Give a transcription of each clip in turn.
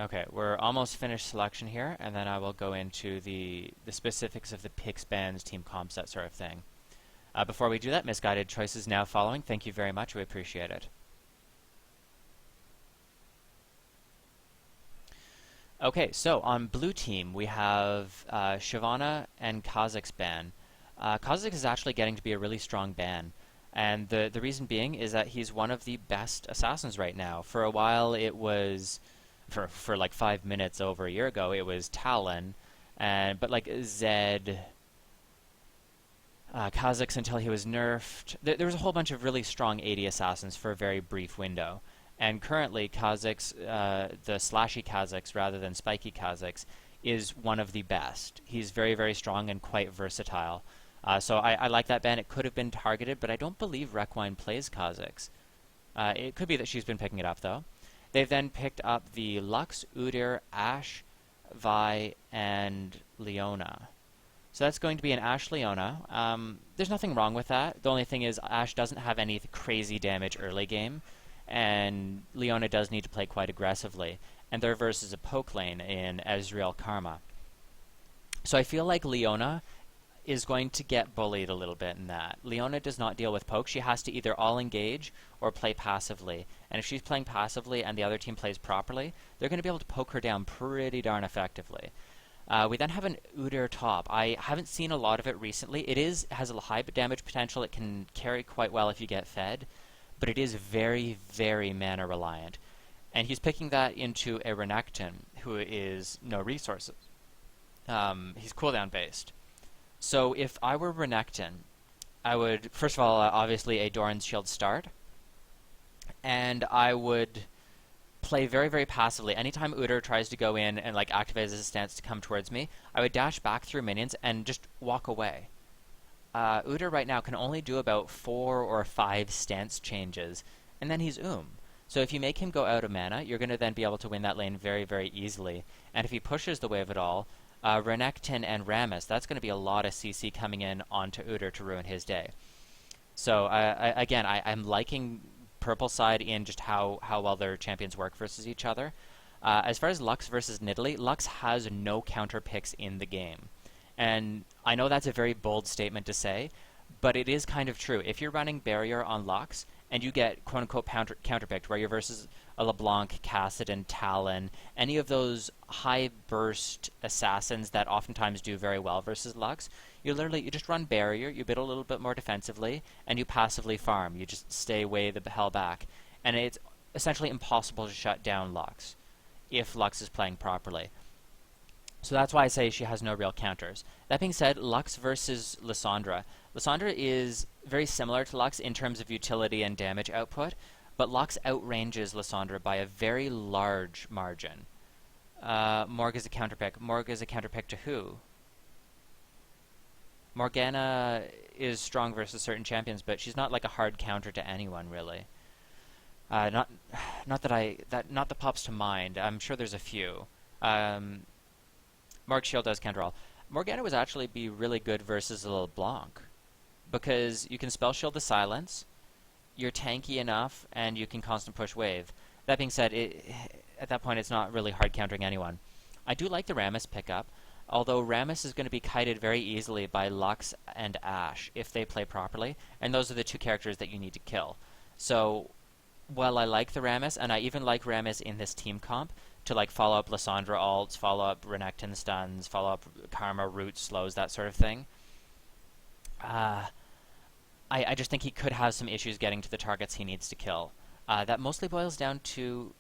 Okay, we're almost finished selection here, and then I will go into the specifics of the picks, bans, team comps, that sort of thing. Before we do that, misguided choices now following. Thank you very much. We appreciate it. Okay, so on blue team, we have Shyvana and Kha'Zix's ban. Kha'Zix is actually getting to be a really strong ban. And the reason being is that he's one of the best assassins right now. For a while, it was, for like 5 minutes over a year ago, it was Talon. But like Zed, Kha'Zix until he was nerfed. There was a whole bunch of really strong AD assassins for a very brief window. And currently, Kha'Zix, the slashy Kha'Zix rather than spiky Kha'Zix, is one of the best. He's very, very strong and quite versatile. So I like that ban. It could have been targeted, but I don't believe Requine plays Kha'Zix. It could be that she's been picking it up, though. They've then picked up the Lux, Udyr, Ashe, Vi, and Leona. So that's going to be an Ashe Leona. There's nothing wrong with that. The only thing is Ashe doesn't have any crazy damage early game, and Leona does need to play quite aggressively. And their verse is a poke lane in Ezreal Karma. So I feel like Leona is going to get bullied a little bit in that. Leona does not deal with poke. She has to either all engage or play passively. And if she's playing passively and the other team plays properly, they're going to be able to poke her down pretty darn effectively. We then have an Udyr top. I haven't seen a lot of it recently. It has a high damage potential. It can carry quite well if you get fed. But it is very, very mana reliant. And he's picking that into a Renekton, who is no resources. He's cooldown based. So if I were Renekton, I would, first of all, obviously a Doran's Shield start. And I would play very, very passively. Anytime Udyr tries to go in and like activate his stance to come towards me, I would dash back through minions and just walk away. Udyr right now can only do about 4 or 5 stance changes, and then he's So if you make him go out of mana, you're going to then be able to win that lane very, very easily. And if he pushes the wave at all, Renekton and Rammus, that's going to be a lot of CC coming in onto Udyr to ruin his day. So I'm liking purple side in just how well their champions work versus each other. As far as Lux versus Nidalee, Lux has no counter picks in the game. And I know that's a very bold statement to say, but it is kind of true. If you're running Barrier on Lux, and you get quote-unquote counterpicked, where you're versus a LeBlanc, Kassadin, Talon, any of those high-burst assassins that oftentimes do very well versus Lux, you just run Barrier, you bid a little bit more defensively, and you passively farm. You just stay way the hell back. And it's essentially impossible to shut down Lux if Lux is playing properly. So that's why I say she has no real counters. That being said, Lux versus Lissandra. Lissandra is very similar to Lux in terms of utility and damage output, but Lux outranges Lissandra by a very large margin. Morg is a counterpick. Morg is a counterpick to who? Morgana is strong versus certain champions, but she's not like a hard counter to anyone, really. Not that pops to mind. I'm sure there's a few. Mark Shield does counter all. Morgana would actually be really good versus a LeBlanc, because you can spell shield the silence, you're tanky enough, and you can constant push wave. That being said, at that point it's not really hard countering anyone. I do like the Rammus pickup, although Rammus is going to be kited very easily by Lux and Ashe if they play properly, and those are the two characters that you need to kill. So while I like the Rammus, and I even like Rammus in this team comp, to like follow up Lissandra ults, follow up Renekton stuns, follow up Karma roots, slows, that sort of thing. I just think he could have some issues getting to the targets he needs to kill. That mostly boils down to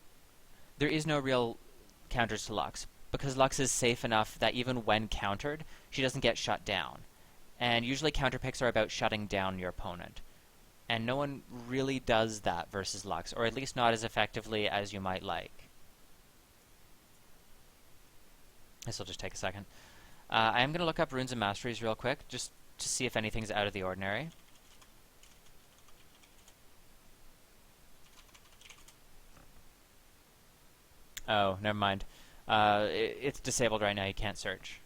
there is no real counters to Lux, because Lux is safe enough that even when countered, she doesn't get shut down. And usually counterpicks are about shutting down your opponent. And no one really does that versus Lux, or at least not as effectively as you might like. This will just take a second. I am going to look up Runes and Masteries real quick, just to see if anything's out of the ordinary. Oh, never mind. It's disabled right now, you can't search.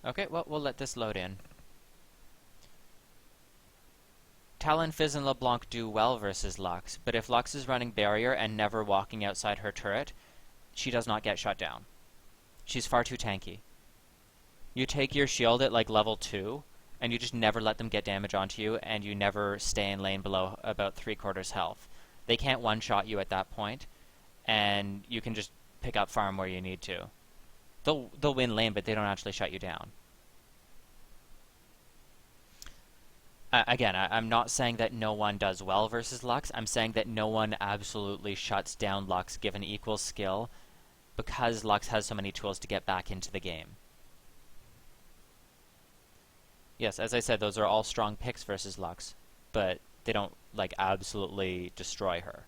Okay, well, we'll let this load in. Talon, Fizz, and LeBlanc do well versus Lux, but if Lux is running barrier and never walking outside her turret, she does not get shut down. She's far too tanky. You take your shield at like level 2, and you just never let them get damage onto you, and you never stay in lane below about 3/4 health. They can't one-shot you at that point, and you can just pick up farm where you need to. They'll win lane, but they don't actually shut you down. Again, I'm not saying that no one does well versus Lux. I'm saying that no one absolutely shuts down Lux given equal skill, because Lux has so many tools to get back into the game. Yes, as I said, those are all strong picks versus Lux, but they don't, like, absolutely destroy her.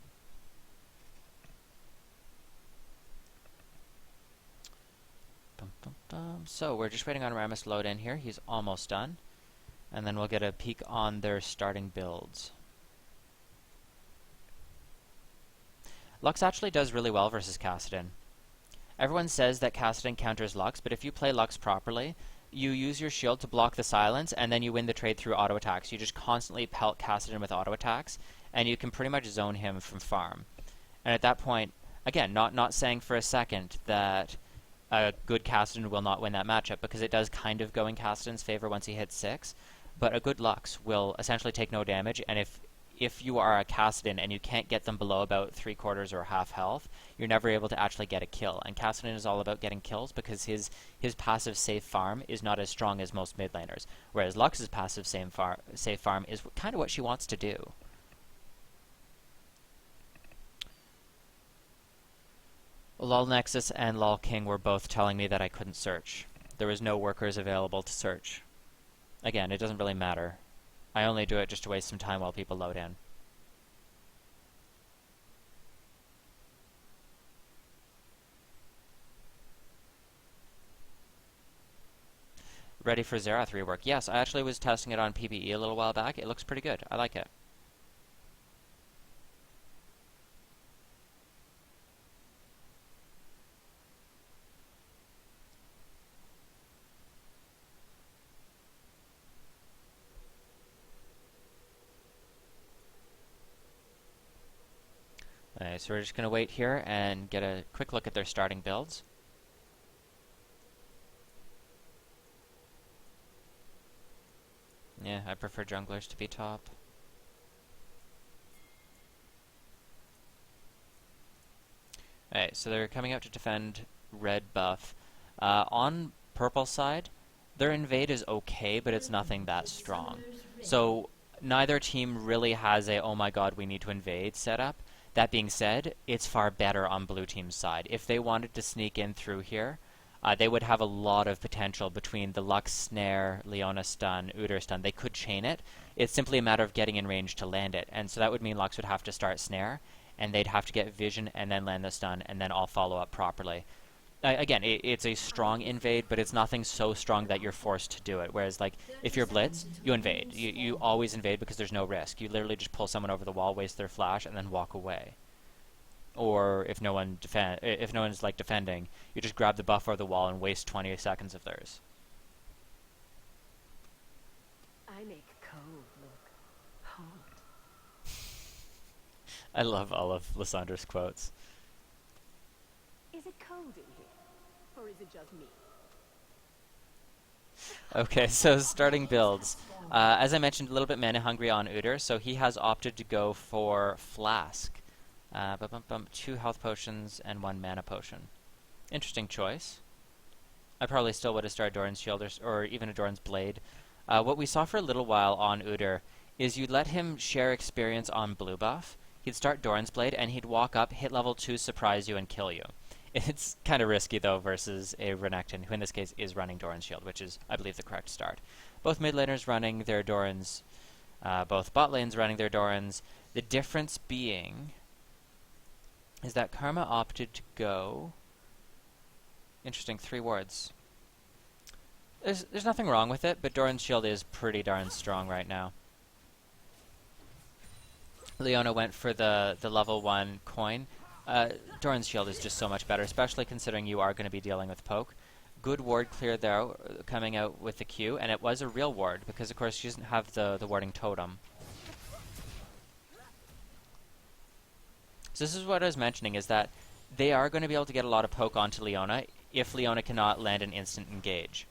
So, we're just waiting on Rammus to load in here. He's almost done. And then we'll get a peek on their starting builds. Lux actually does really well versus Kassadin. Everyone says that Kassadin counters Lux, but if you play Lux properly, you use your shield to block the silence, and then you win the trade through auto attacks. You just constantly pelt Kassadin with auto attacks, and you can pretty much zone him from farm. And at that point, again, not saying for a second that a good Kassadin will not win that matchup, because it does kind of go in Kassadin's favor once he hits 6, but a good Lux will essentially take no damage, and if you are a Kassadin and you can't get them below about 3/4 or half health, you're never able to actually get a kill. And Kassadin is all about getting kills because his passive safe farm is not as strong as most mid laners, whereas Lux's passive safe farm is kind of what she wants to do. Lol Nexus and Lol King were both telling me that I couldn't search. There was no workers available to search. Again, it doesn't really matter. I only do it just to waste some time while people load in. Ready for Xerath rework? Yes, I actually was testing it on PBE a little while back. It looks pretty good. I like it. Alright, so we're just going to wait here and get a quick look at their starting builds. Yeah, I prefer junglers to be top. Alright, so they're coming out to defend red buff. On purple side, their invade is okay, but it's nothing that strong. So neither team really has a, oh my god, we need to invade setup. That being said, it's far better on blue team's side. If they wanted to sneak in through here, they would have a lot of potential between the Lux Snare, Leona stun, Udyr stun. They could chain it. It's simply a matter of getting in range to land it. And so that would mean Lux would have to start Snare, and they'd have to get Vision and then land the stun, and then all follow up properly. Again, it's a strong invade, but it's nothing so strong that you're forced to do it. Whereas, like, if you're Blitz, you invade. You always invade because there's no risk. You literally just pull someone over the wall, waste their flash, and then walk away. Or if no one's like defending, you just grab the buff or the wall and waste 20 seconds of theirs. I make cold look hot. I love all of Lyssandra's quotes. Is it cold in here? Or is it just me? Okay, so starting builds. As I mentioned, a little bit mana hungry on Udyr, so he has opted to go for Flask. 2 health potions and 1 mana potion. Interesting choice. I probably still would have started Doran's Shield or even a Doran's Blade. What we saw for a little while on Udyr is you'd let him share experience on blue buff. He'd start Doran's Blade and he'd walk up, hit level 2, surprise you, and kill you. It's kind of risky, though, versus a Renekton, who in this case is running Doran's Shield, which is, I believe, the correct start. Both mid laners running their Dorans, both bot lanes running their Dorans. The difference being is that Karma opted to go... Interesting, 3 wards. There's nothing wrong with it, but Doran's Shield is pretty darn strong right now. Leona went for the level 1 coin. Doran's Shield is just so much better, especially considering you are going to be dealing with poke. Good ward clear there, coming out with the Q, and it was a real ward, because of course she doesn't have the warding totem. So this is what I was mentioning, is that they are going to be able to get a lot of poke onto Leona if Leona cannot land an instant engage.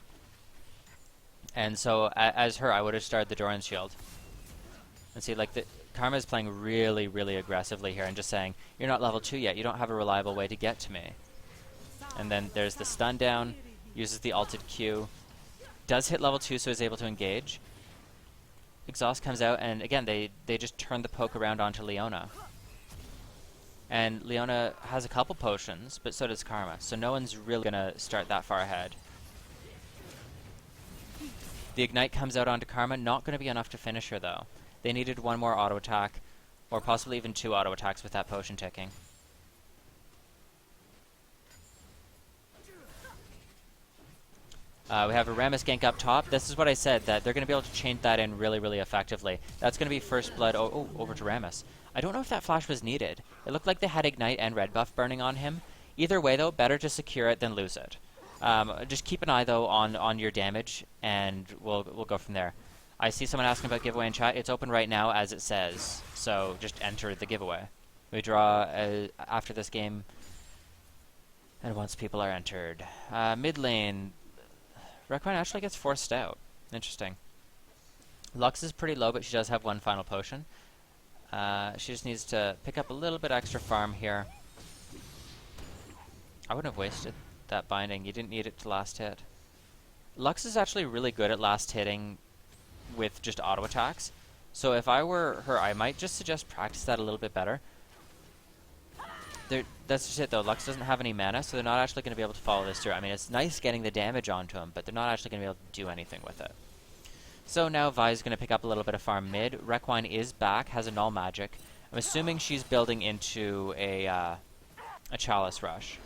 And so as her, I would have started the Doran's Shield. And see, like, Karma is playing really, really aggressively here and just saying, you're not level 2 yet, you don't have a reliable way to get to me. And then there's the stun down, uses the ulted Q, does hit level 2 so is able to engage. Exhaust comes out, and again, they just turn the poke around onto Leona. And Leona has a couple potions, but so does Karma, so no one's really going to start that far ahead. The Ignite comes out onto Karma, not going to be enough to finish her though. They needed one more auto attack, or possibly even 2 auto attacks with that potion ticking. We have a Rammus gank up top. This is what I said, that they're going to be able to chain that in really, really effectively. That's going to be first blood. Oh, over to Rammus. I don't know if that flash was needed. It looked like they had Ignite and red buff burning on him. Either way, though, better to secure it than lose it. Just keep an eye, though, on your damage, and we'll go from there. I see someone asking about giveaway in chat. It's open right now, as it says. So just enter the giveaway. We draw after this game, and once people are entered. Mid lane, Requine actually gets forced out. Interesting. Lux is pretty low, but she does have one final potion. She just needs to pick up a little bit extra farm here. I wouldn't have wasted that binding. You didn't need it to last hit. Lux is actually really good at last hitting with just auto attacks. So if I were her, I might just suggest practice that a little bit better. That's just it though. Lux doesn't have any mana, so they're not actually going to be able to follow this through. I mean, it's nice getting the damage onto him, but they're not actually going to be able to do anything with it. So now Vi's going to pick up a little bit of farm mid. Requine is back, has a null magic. I'm assuming she's building into a Chalice Rush.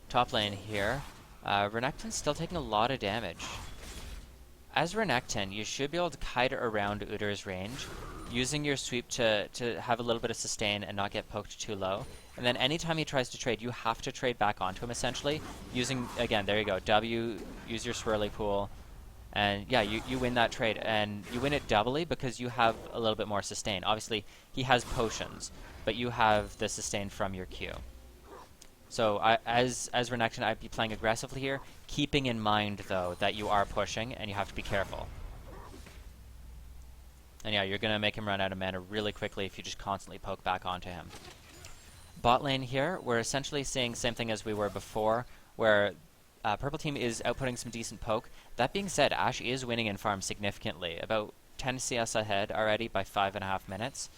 Top lane here. Renekton's still taking a lot of damage. As Renekton, you should be able to kite around Udyr's range, using your sweep to have a little bit of sustain and not get poked too low. And then anytime he tries to trade, you have to trade back onto him, essentially. Using, again, there you go, W, use your swirly pool. And yeah, you win that trade. And you win it doubly because you have a little bit more sustain. Obviously, he has potions, but you have the sustain from your Q. So as Renekton, I'd be playing aggressively here, keeping in mind, though, that you are pushing and you have to be careful. And yeah, you're going to make him run out of mana really quickly if you just constantly poke back onto him. Bot lane here, we're essentially seeing the same thing as we were before, where purple team is outputting some decent poke. That being said, Ashe is winning in farm significantly, about 10 CS ahead already by 5.5 minutes.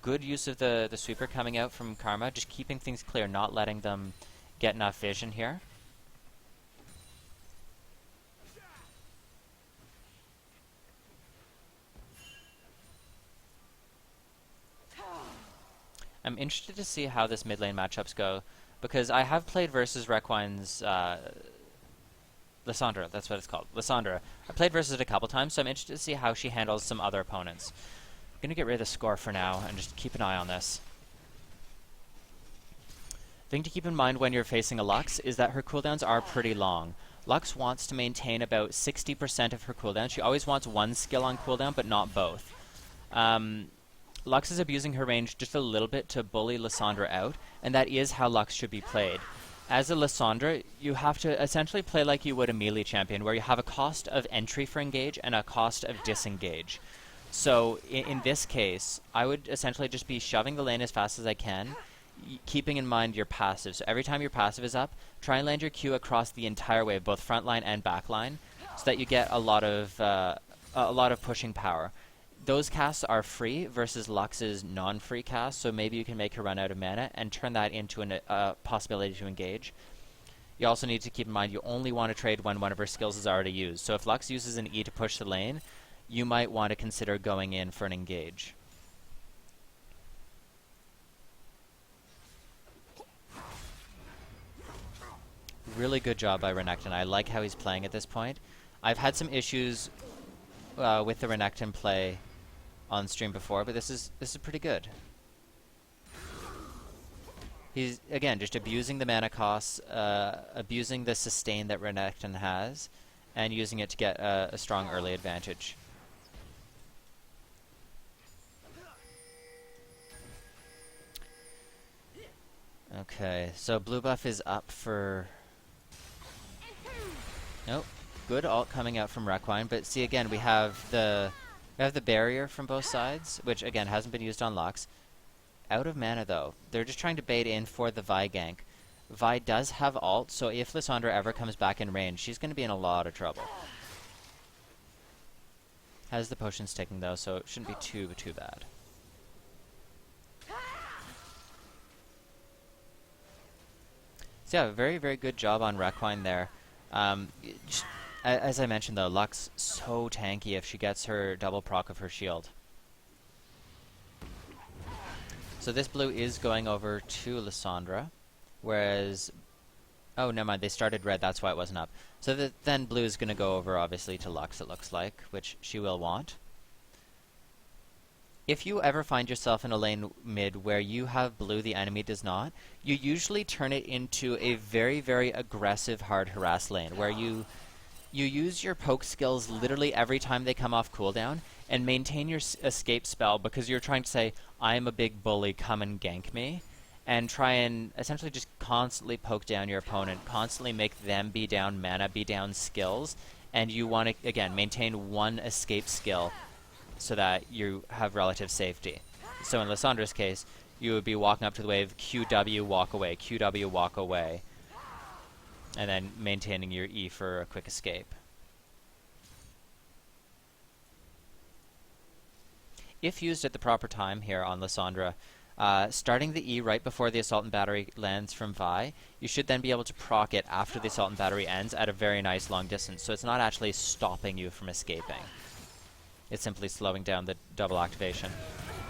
Good use of the sweeper coming out from Karma, just keeping things clear, not letting them get enough vision here. I'm interested to see how this mid lane matchups go, because I have played versus Requine's Lissandra, that's what it's called, Lissandra. I played versus it a couple times, so I'm interested to see how she handles some other opponents. I'm going to get rid of the score for now and just keep an eye on this. Thing to keep in mind when you're facing a Lux is that her cooldowns are pretty long. Lux wants to maintain about 60% of her cooldown. She always wants one skill on cooldown, but not both. Lux is abusing her range just a little bit to bully Lissandra out, and that is how Lux should be played. As a Lissandra, you have to essentially play like you would a melee champion, where you have a cost of entry for engage and a cost of disengage. So in this case, I would essentially just be shoving the lane as fast as I can, keeping in mind your passive. So every time your passive is up, try and land your Q across the entire wave, both front line and back line, so that you get a lot of pushing power. Those casts are free versus Lux's non-free cast, so maybe you can make her run out of mana and turn that into a possibility to engage. You also need to keep in mind you only want to trade when one of her skills is already used. So if Lux uses an E to push the lane, you might want to consider going in for an engage. Really good job by Renekton. I like how he's playing at this point. I've had some issues with the Renekton play on stream before, but this is pretty good. He's, again, just abusing the mana costs, abusing the sustain that Renekton has, and using it to get a strong early advantage. Okay, so blue buff is up for... Nope. Good ult coming out from Requine, but see again, we have the barrier from both sides, which again hasn't been used on Lux. Out of mana though. They're just trying to bait in for the Vi gank. Vi does have ult, so if Lissandra ever comes back in range, she's going to be in a lot of trouble. Has the potions ticking though, so it shouldn't be too bad. So yeah, very, very good job on Requine there. As I mentioned though, Lux so tanky if she gets her double proc of her shield. So this blue is going over to Lissandra, whereas... Oh, never mind, they started red, that's why it wasn't up. So then blue is going to go over, obviously, to Lux, it looks like, which she will want. If you ever find yourself in a lane mid where you have blue, the enemy does not, you usually turn it into a very, very aggressive hard harass lane, where you use your poke skills literally every time they come off cooldown, and maintain your escape spell because you're trying to say, I'm a big bully, come and gank me. And try and essentially just constantly poke down your opponent, constantly make them be down mana, be down skills, and you want to, again, maintain one escape skill so that you have relative safety. So in Lissandra's case, you would be walking up to the wave, QW, walk away, QW, walk away, and then maintaining your E for a quick escape. If used at the proper time here on Lissandra, starting the E right before the Assault and Battery lands from Vi, you should then be able to proc it after the Assault and Battery ends at a very nice long distance, so it's not actually stopping you from escaping. It's simply slowing down the double activation.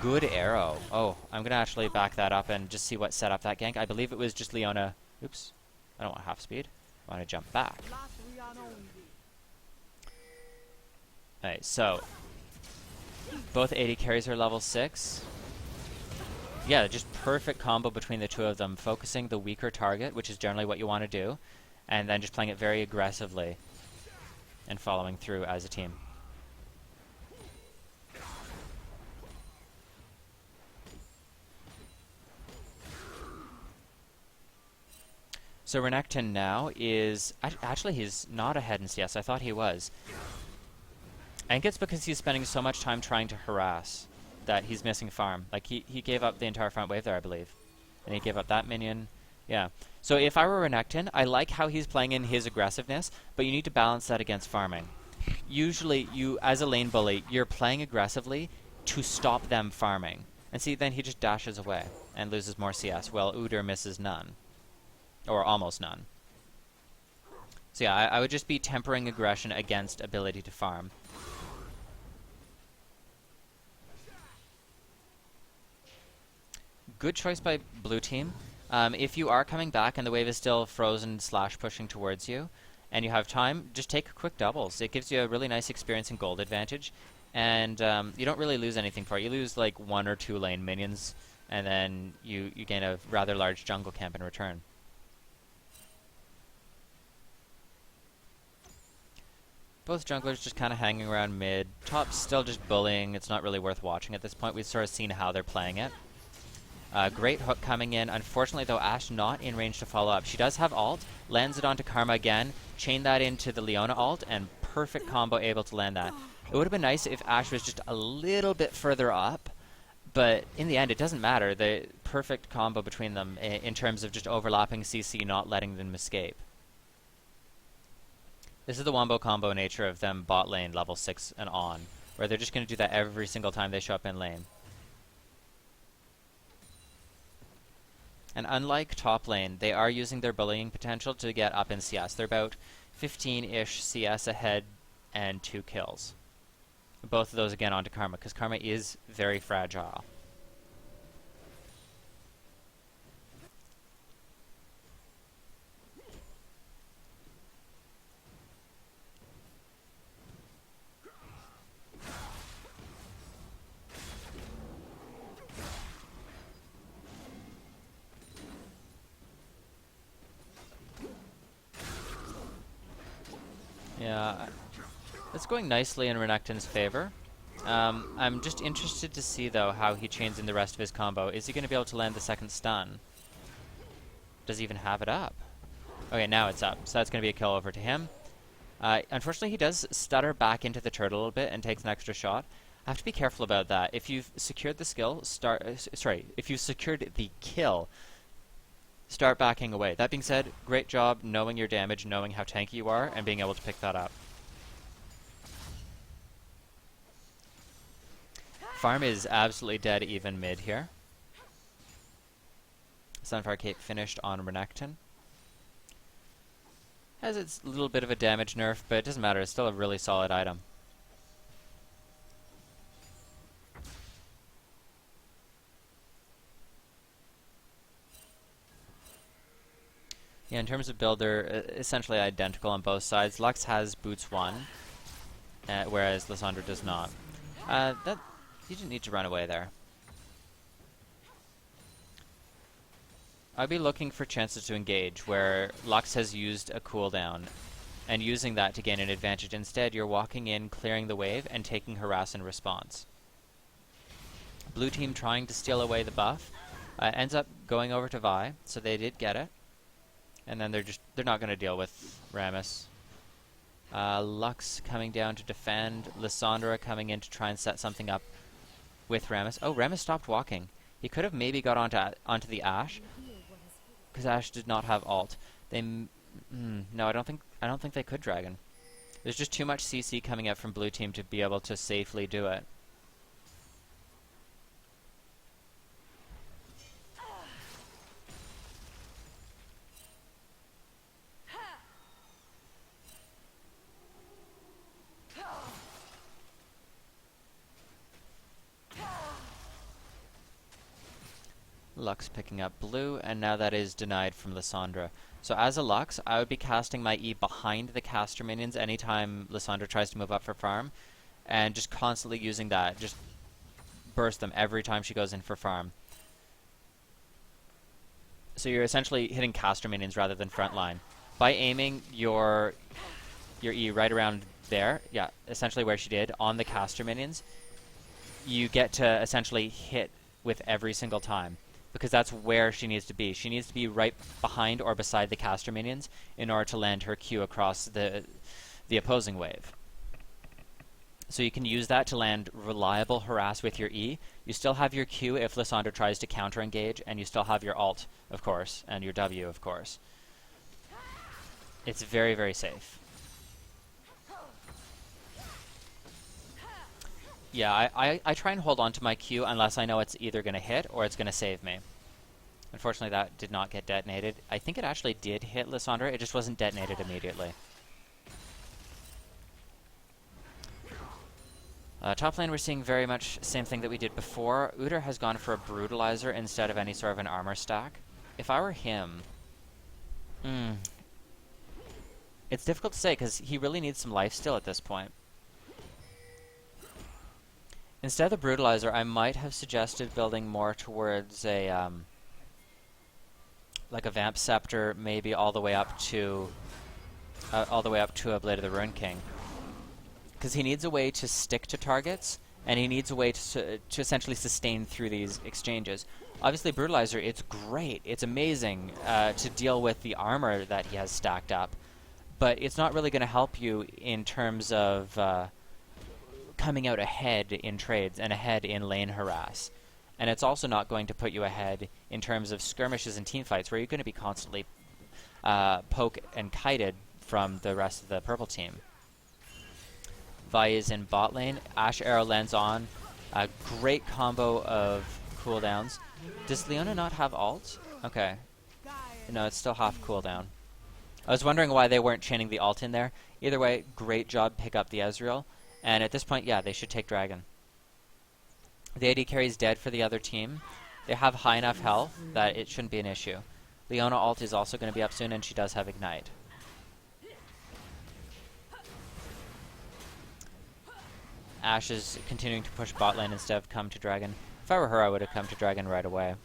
Good arrow. Oh, I'm going to actually back that up and just see what set up that gank. I believe it was just Leona. Oops. I don't want half speed. I want to jump back. Alright, so both AD carries are level 6. Yeah, just perfect combo between the two of them, focusing the weaker target, which is generally what you want to do, and then just playing it very aggressively and following through as a team. So Renekton now is... Actually, he's not ahead in CS. I thought he was. I think it's because he's spending so much time trying to harass that he's missing farm. Like, he gave up the entire front wave there, I believe. And he gave up that minion. Yeah. So if I were Renekton, I like how he's playing in his aggressiveness, but you need to balance that against farming. Usually, you, as a lane bully, you're playing aggressively to stop them farming. And see, then he just dashes away and loses more CS, while Udyr misses none. Or almost none. So yeah, I would just be tempering aggression against ability to farm. Good choice by blue team. If you are coming back and the wave is still frozen / pushing towards you, and you have time, just take quick doubles. It gives you a really nice experience and gold advantage, and you don't really lose anything for it. You lose like 1 or 2 lane minions, and then you gain a rather large jungle camp in return. Both junglers just kind of hanging around mid. Top's still just bullying. It's not really worth watching at this point. We've sort of seen how they're playing it. Great hook coming in. Unfortunately, though, Ashe not in range to follow up. She does have ult. Lands it onto Karma again. Chain that into the Leona ult, and perfect combo able to land that. It would have been nice if Ashe was just a little bit further up, but in the end, it doesn't matter. The perfect combo between them in terms of just overlapping CC, not letting them escape. This is the wombo combo nature of them bot lane level 6 and on, where they're just going to do that every single time they show up in lane. And unlike top lane, they are using their bullying potential to get up in CS. They're about 15-ish CS ahead and 2 kills. Both of those again onto Karma, because Karma is very fragile. Yeah, it's going nicely in Renekton's favor. I'm just interested to see, though, how he chains in the rest of his combo. Is he going to be able to land the second stun? does he even have it up? Okay, now it's up. So that's going to be a kill over to him. Unfortunately, he does stutter back into the turret a little bit and takes an extra shot. I have to be careful about that. If you've secured the skill, if you've secured the kill, start backing away. That being said, great job knowing your damage, knowing how tanky you are, and being able to pick that up. Farm is absolutely dead even mid here. Sunfire Cape finished on Renekton. Has its little bit of a damage nerf, but it doesn't matter. It's still a really solid item. Yeah, in terms of build, they're essentially identical on both sides. Lux has Boots 1, whereas Lissandra does not. You didn't need to run away there. I'd be looking for chances to engage where Lux has used a cooldown and using that to gain an advantage. Instead, you're walking in, clearing the wave, and taking harass in response. Blue team trying to steal away the buff ends up going over to Vi, so they did get it. And then they're not going to deal with Rammus. Lux coming down to defend. Lissandra coming in to try and set something up with Rammus. Oh, Rammus stopped walking. He could have maybe got onto the Ashe, because Ashe did not have ult. No, I don't think they could Dragon. There's just too much CC coming up from blue team to be able to safely do it. Lux picking up blue, and now that is denied from Lissandra. So as a Lux, I would be casting my E behind the caster minions anytime Lissandra tries to move up for farm, and just constantly using that. Just burst them every time she goes in for farm. So you're essentially hitting caster minions rather than frontline. By aiming your E right around there, yeah, essentially where she did, on the caster minions, you get to essentially hit with every single time, because that's where she needs to be. She needs to be right behind or beside the caster minions in order to land her Q across the opposing wave. So you can use that to land reliable harass with your E. You still have your Q if Lissandra tries to counter engage, and you still have your ult, of course, and your W, of course. It's very, very safe. Yeah, I try and hold on to my Q unless I know it's either going to hit or it's going to save me. Unfortunately, that did not get detonated. I think it actually did hit Lissandra, it just wasn't detonated immediately. Top lane, we're seeing very much the same thing that we did before. Udyr has gone for a Brutalizer instead of any sort of an armor stack. If I were him... It's difficult to say, because he really needs some life still at this point. Instead of the Brutalizer, I might have suggested building more towards a, like a Vamp Scepter, maybe all the way up to a Blade of the Ruined King. Because he needs a way to stick to targets, and he needs a way to essentially sustain through these exchanges. Obviously, Brutalizer, it's great, it's amazing to deal with the armor that he has stacked up, but it's not really going to help you in terms of coming out ahead in trades and ahead in lane harass. And it's also not going to put you ahead in terms of skirmishes and teamfights, where you're going to be constantly poke and kited from the rest of the purple team. Vi is in bot lane. Ashe Arrow lands on. A great combo of cooldowns. Does Leona not have ult? Okay. No, it's still half cooldown. I was wondering why they weren't chaining the ult in there. Either way, great job pick up the Ezreal. And at this point, yeah, they should take Dragon. The AD carry is dead for the other team. They have high enough health that it shouldn't be an issue. Leona ult is also going to be up soon, and she does have Ignite. Ashe is continuing to push bot lane instead of come to Dragon. If I were her, I would have come to Dragon right away.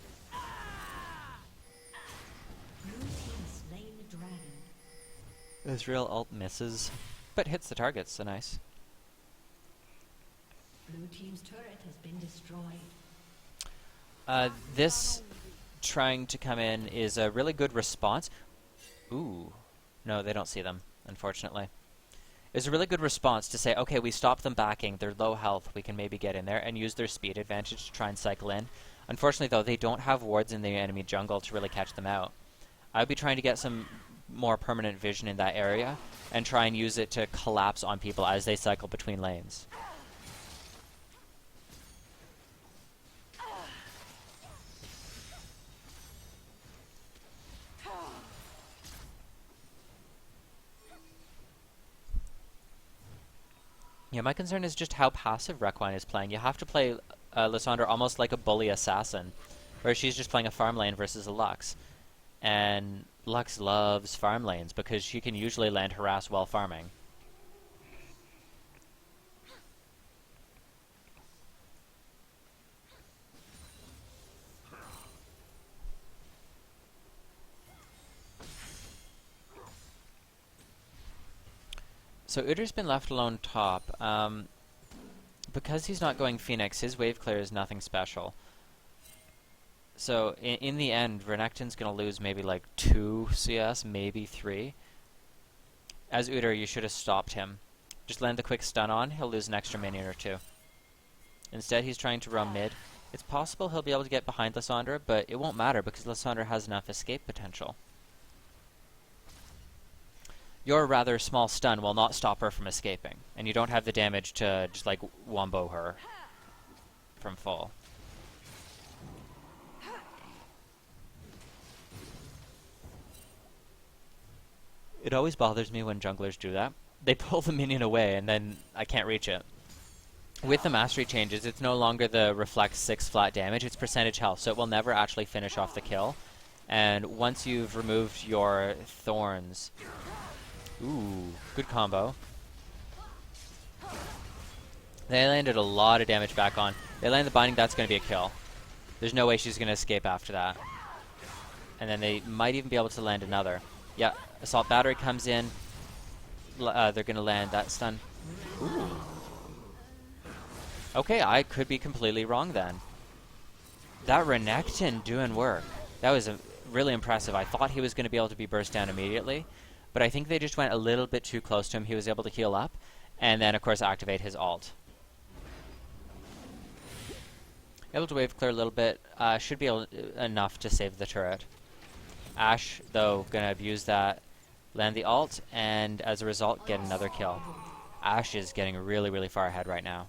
Ezreal ult misses, but hits the target, so nice. Blue team's turret has been destroyed. trying to come in is a really good response. Ooh. No, they don't see them, unfortunately. It's a really good response to say, okay, we stop them backing, they're low health, we can maybe get in there and use their speed advantage to try and cycle in. Unfortunately, though, they don't have wards in the enemy jungle to really catch them out. I would be trying to get some more permanent vision in that area and try and use it to collapse on people as they cycle between lanes. Yeah, my concern is just how passive Requine is playing. You have to play Lissandra almost like a bully assassin, where she's just playing a farm lane versus a Lux. And Lux loves farm lanes because she can usually land harass while farming. So Udir's been left alone top. Because he's not going Phoenix, his wave clear is nothing special. So in the end, Renekton's going to lose maybe like 2 CS, maybe 3. As Udyr, you should have stopped him. Just land the quick stun on, he'll lose an extra minion or 2. Instead, he's trying to roam mid. It's possible he'll be able to get behind Lissandra, but it won't matter because Lissandra has enough escape potential. Your rather small stun will not stop her from escaping, and you don't have the damage to just like wombo her from full. It always bothers me when junglers do that. They pull the minion away and then I can't reach it. With the mastery changes, it's no longer the reflect 6 flat damage, it's percentage health, so it will never actually finish off the kill. And once you've removed your thorns... Ooh, good combo. They landed a lot of damage back on. They land the binding, that's going to be a kill. There's no way she's going to escape after that. And then they might even be able to land another. Yeah, Assault Battery comes in. They're going to land that stun. Ooh. Okay, I could be completely wrong then. That Renekton doing work. That was really impressive. I thought he was going to be able to be burst down immediately, but I think they just went a little bit too close to him. He was able to heal up, and then, of course, activate his ult. Able to wave clear a little bit. Should be enough to save the turret. Ashe, though, going to abuse that, land the ult, and as a result, get another kill. Ashe is getting really, really far ahead right now.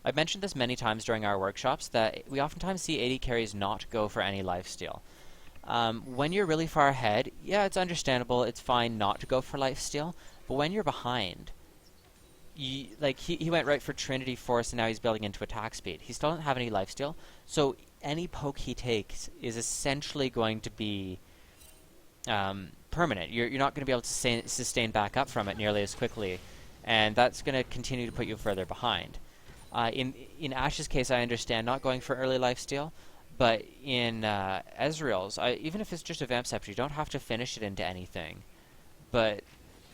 I've mentioned this many times during our workshops that we oftentimes see AD carries not go for any lifesteal. When you're really far ahead, yeah, it's understandable, it's fine not to go for lifesteal, but when you're behind, like he went right for Trinity Force and now he's building into attack speed. He still doesn't have any lifesteal, so any poke he takes is essentially going to be permanent. You're not going to be able to sustain back up from it nearly as quickly, and that's going to continue to put you further behind. In Ashe's case, I understand not going for early lifesteal, but in Ezreal's, even if it's just a Vamp Scepter, you don't have to finish it into anything. But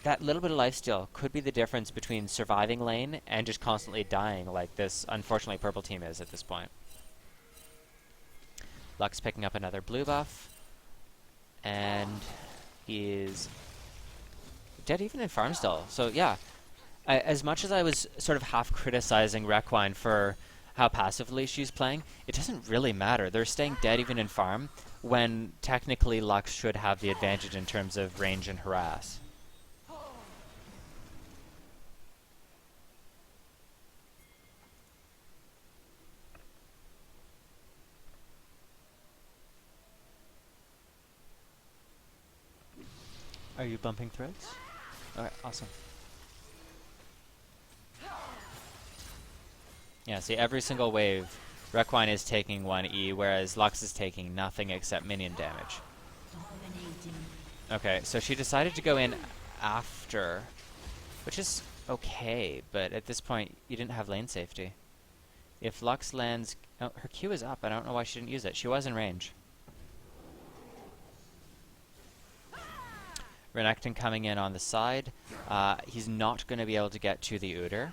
that little bit of lifesteal could be the difference between surviving lane and just constantly dying, like this, unfortunately, purple team is at this point. Lux picking up another blue buff, and he is dead even in farm still. So yeah, as much as I was sort of half criticizing Requine for how passively she's playing, it doesn't really matter. They're staying dead even in farm, when technically Lux should have the advantage in terms of range and harass. Are you bumping threads? Alright, awesome. Yeah, see, every single wave, Requine is taking 1E, whereas Lux is taking nothing except minion damage. Okay, so she decided to go in after, which is okay, but at this point, you didn't have lane safety. If Lux lands... Oh, her Q is up. I don't know why she didn't use it. She was in range. Renekton coming in on the side. He's not going to be able to get to the Udyr,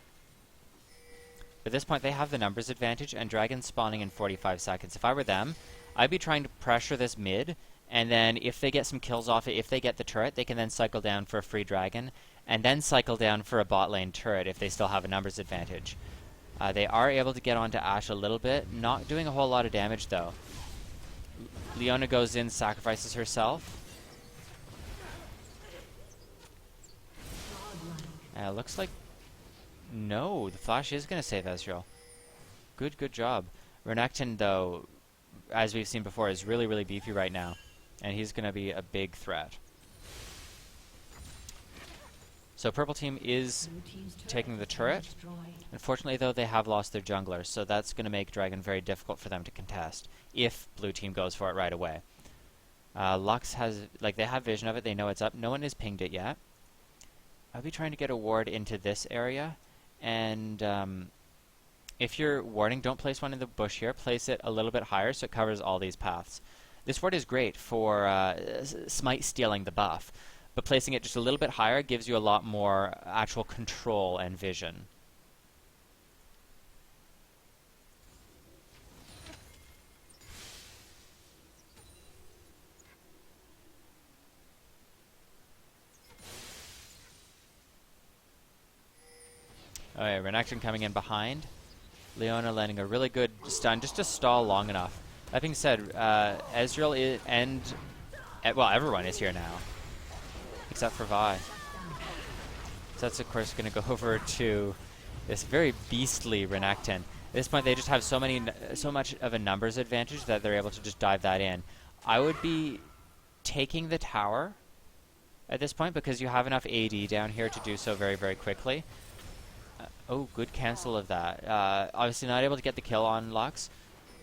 But at this point, they have the numbers advantage, and Dragon's spawning in 45 seconds. If I were them, I'd be trying to pressure this mid, and then if they get some kills off it, if they get the turret, they can then cycle down for a free Dragon, and then cycle down for a bot lane turret if they still have a numbers advantage. They are able to get onto Ashe a little bit, not doing a whole lot of damage though. Leona goes in, sacrifices herself. Looks like... No, the flash is going to save Ezreal. Good job. Renekton, though, as we've seen before, is really, really beefy right now. And he's going to be a big threat. So purple team is taking the turret. Unfortunately, though, they have lost their jungler, so that's going to make Dragon very difficult for them to contest, if blue team goes for it right away. Lux has... Like, they have vision of it, they know it's up. No one has pinged it yet. I'll be trying to get a ward into this area, and if you're warding, don't place one in the bush here. Place it a little bit higher so it covers all these paths. This ward is great for smite stealing the buff, but placing it just a little bit higher gives you a lot more actual control and vision. Alright, Renekton coming in behind. Leona landing a really good stun just to stall long enough. That being said, Ezreal well, everyone is here now. Except for Vi. So that's of course going to go over to this very beastly Renekton. At this point they just have so much of a numbers advantage that they're able to just dive that in. I would be taking the tower at this point because you have enough AD down here to do so very, very quickly. Oh, good cancel of that. Obviously not able to get the kill on Lux,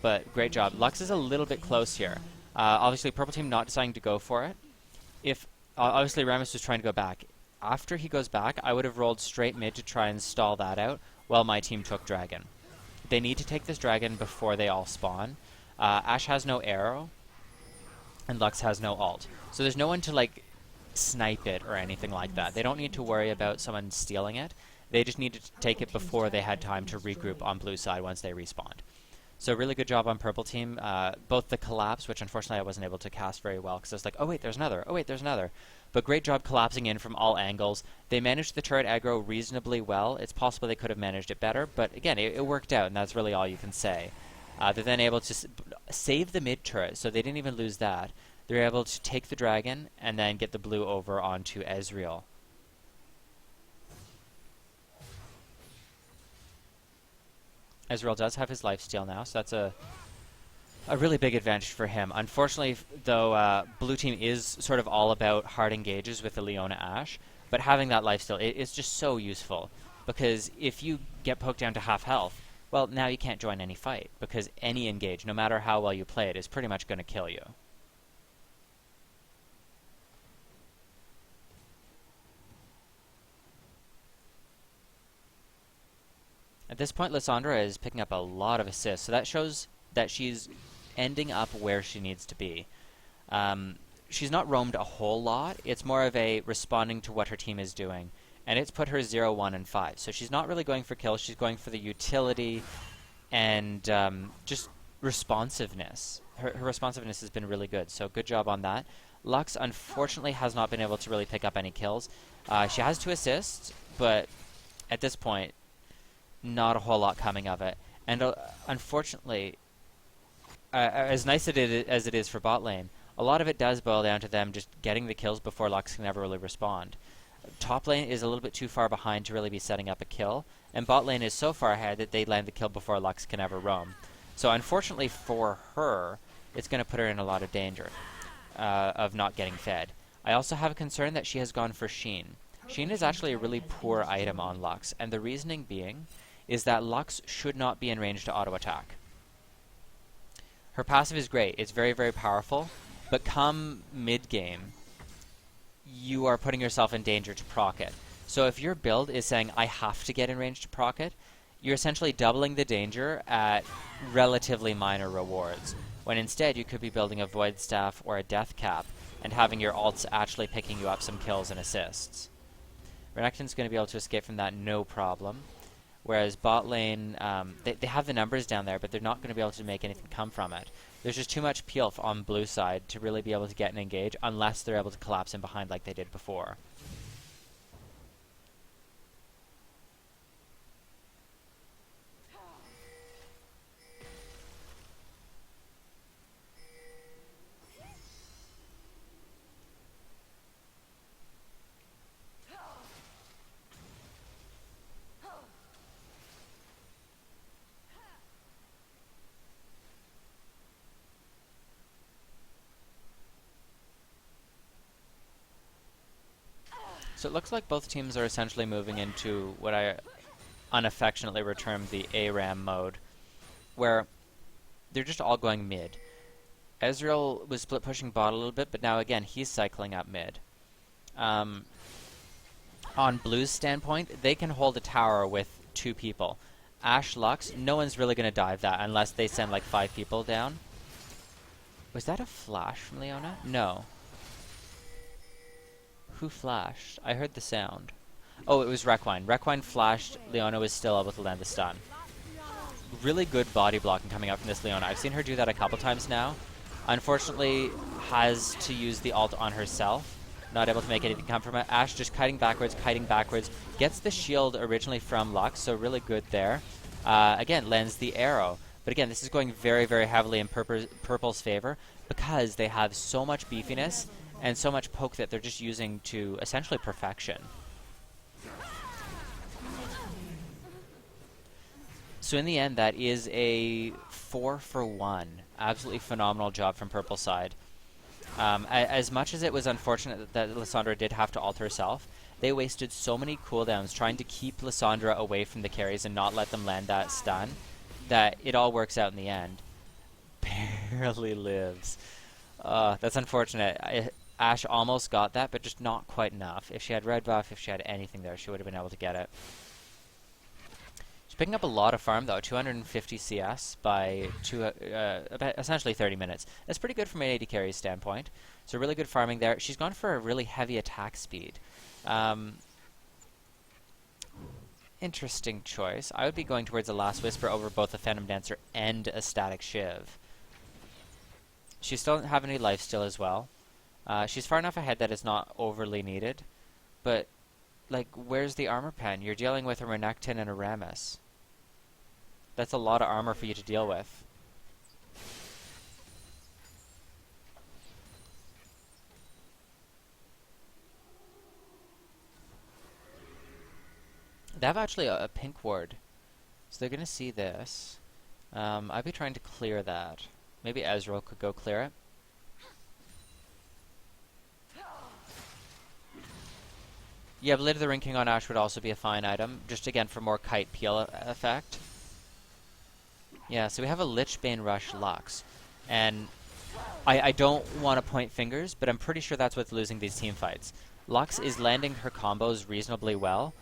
but great job. Lux is a little bit close here. Obviously, purple team not deciding to go for it. If obviously Rammus was trying to go back. After he goes back, I would have rolled straight mid to try and stall that out while my team took Dragon. They need to take this Dragon before they all spawn. Ashe has no arrow, and Lux has no ult. So there's no one to, like, snipe it or anything like that. They don't need to worry about someone stealing it. They just needed to take it before they had time to regroup on blue side once they respawned. So really good job on purple team. Both the collapse, which unfortunately I wasn't able to cast very well because I was like, oh wait, there's another. Oh wait, there's another. But great job collapsing in from all angles. They managed the turret aggro reasonably well. It's possible they could have managed it better, but again, it worked out, and that's really all you can say. They're then able to save the mid turret, so they didn't even lose that. They're able to take the Dragon and then get the blue over onto Ezreal. Ezreal does have his lifesteal now, so that's a really big advantage for him. Unfortunately, though, blue team is sort of all about hard engages with the Leona Ashe, but having that lifesteal is just so useful, because if you get poked down to half health, well, now you can't join any fight, because any engage, no matter how well you play it, is pretty much going to kill you. At this point, Lissandra is picking up a lot of assists, so that shows that she's ending up where she needs to be. She's not roamed a whole lot. It's more of a responding to what her team is doing. And it's put her 0, 1, and 5. So she's not really going for kills. She's going for the utility and just responsiveness. Her responsiveness has been really good, so good job on that. Lux, unfortunately, has not been able to really pick up any kills. She has 2 assists, but at this point, not a whole lot coming of it. And unfortunately, as nice as it is for bot lane, a lot of it does boil down to them just getting the kills before Lux can ever really respond. Top lane is a little bit too far behind to really be setting up a kill, and bot lane is so far ahead that they land the kill before Lux can ever roam. So unfortunately for her, it's going to put her in a lot of danger of not getting fed. I also have a concern that she has gone for Sheen. Sheen is actually a really poor item on Lux, and the reasoning being is that Lux should not be in range to auto-attack. Her passive is great. It's very, very powerful. But come mid-game, you are putting yourself in danger to proc it. So if your build is saying, I have to get in range to proc it, you're essentially doubling the danger at relatively minor rewards. When instead, you could be building a Void Staff or a Death Cap and having your ults actually picking you up some kills and assists. Renekton's going to be able to escape from that no problem. whereas bot lane, they have the numbers down there, but they're not going to be able to make anything come from it. There's just too much peel on blue side to really be able to get an engage unless they're able to collapse in behind like they did before. So it looks like both teams are essentially moving into what I unaffectionately term the ARAM mode, where they're just all going mid. Ezreal was split pushing bot a little bit, but now again he's cycling up mid. On Blue's standpoint, they can hold a tower with 2 people. Ashe Lux, no one's really going to dive that unless they send like 5 people down. Was that a flash from Leona? No. Who flashed? I heard the sound. Oh, it was Requine. Requine flashed. Leona was still able to land the stun. Really good body blocking coming out from this Leona. I've seen her do that a couple times now. Unfortunately, has to use the ult on herself. Not able to make anything come from it. Ashe just kiting backwards. Gets the shield originally from Lux, so really good there. Again, lands the arrow. But again, this is going very, very heavily in Purple's favor because they have so much beefiness and so much poke that they're just using to essentially perfection. So in the end, that is a 4-for-1. Absolutely phenomenal job from Purple side. As much as it was unfortunate that Lissandra did have to ult herself, they wasted so many cooldowns trying to keep Lissandra away from the carries and not let them land that stun, that it all works out in the end. Barely lives. That's unfortunate. Ashe almost got that, but just not quite enough. If she had red buff, if she had anything there, she would have been able to get it. She's picking up a lot of farm, though. 250 CS by about essentially 30 minutes. That's pretty good from an AD carry standpoint. So really good farming there. She's gone for a really heavy attack speed. Interesting choice. I would be going towards a Last Whisper over both a Phantom Dancer and a Static Shiv. She still doesn't have any lifesteal as well. She's far enough ahead that it's not overly needed. But, like, where's the armor pen? You're dealing with a Renekton and a Rammus. That's a lot of armor for you to deal with. They have actually a pink ward. So they're going to see this. I'd be trying to clear that. Maybe Ezreal could go clear it. Yeah, Blade of the Ring King on Ashe would also be a fine item, just again for more kite peel effect. Yeah, so we have a Lich Bane Rush Lux. And I don't want to point fingers, but I'm pretty sure that's what's losing these team fights. Lux is landing her combos reasonably well,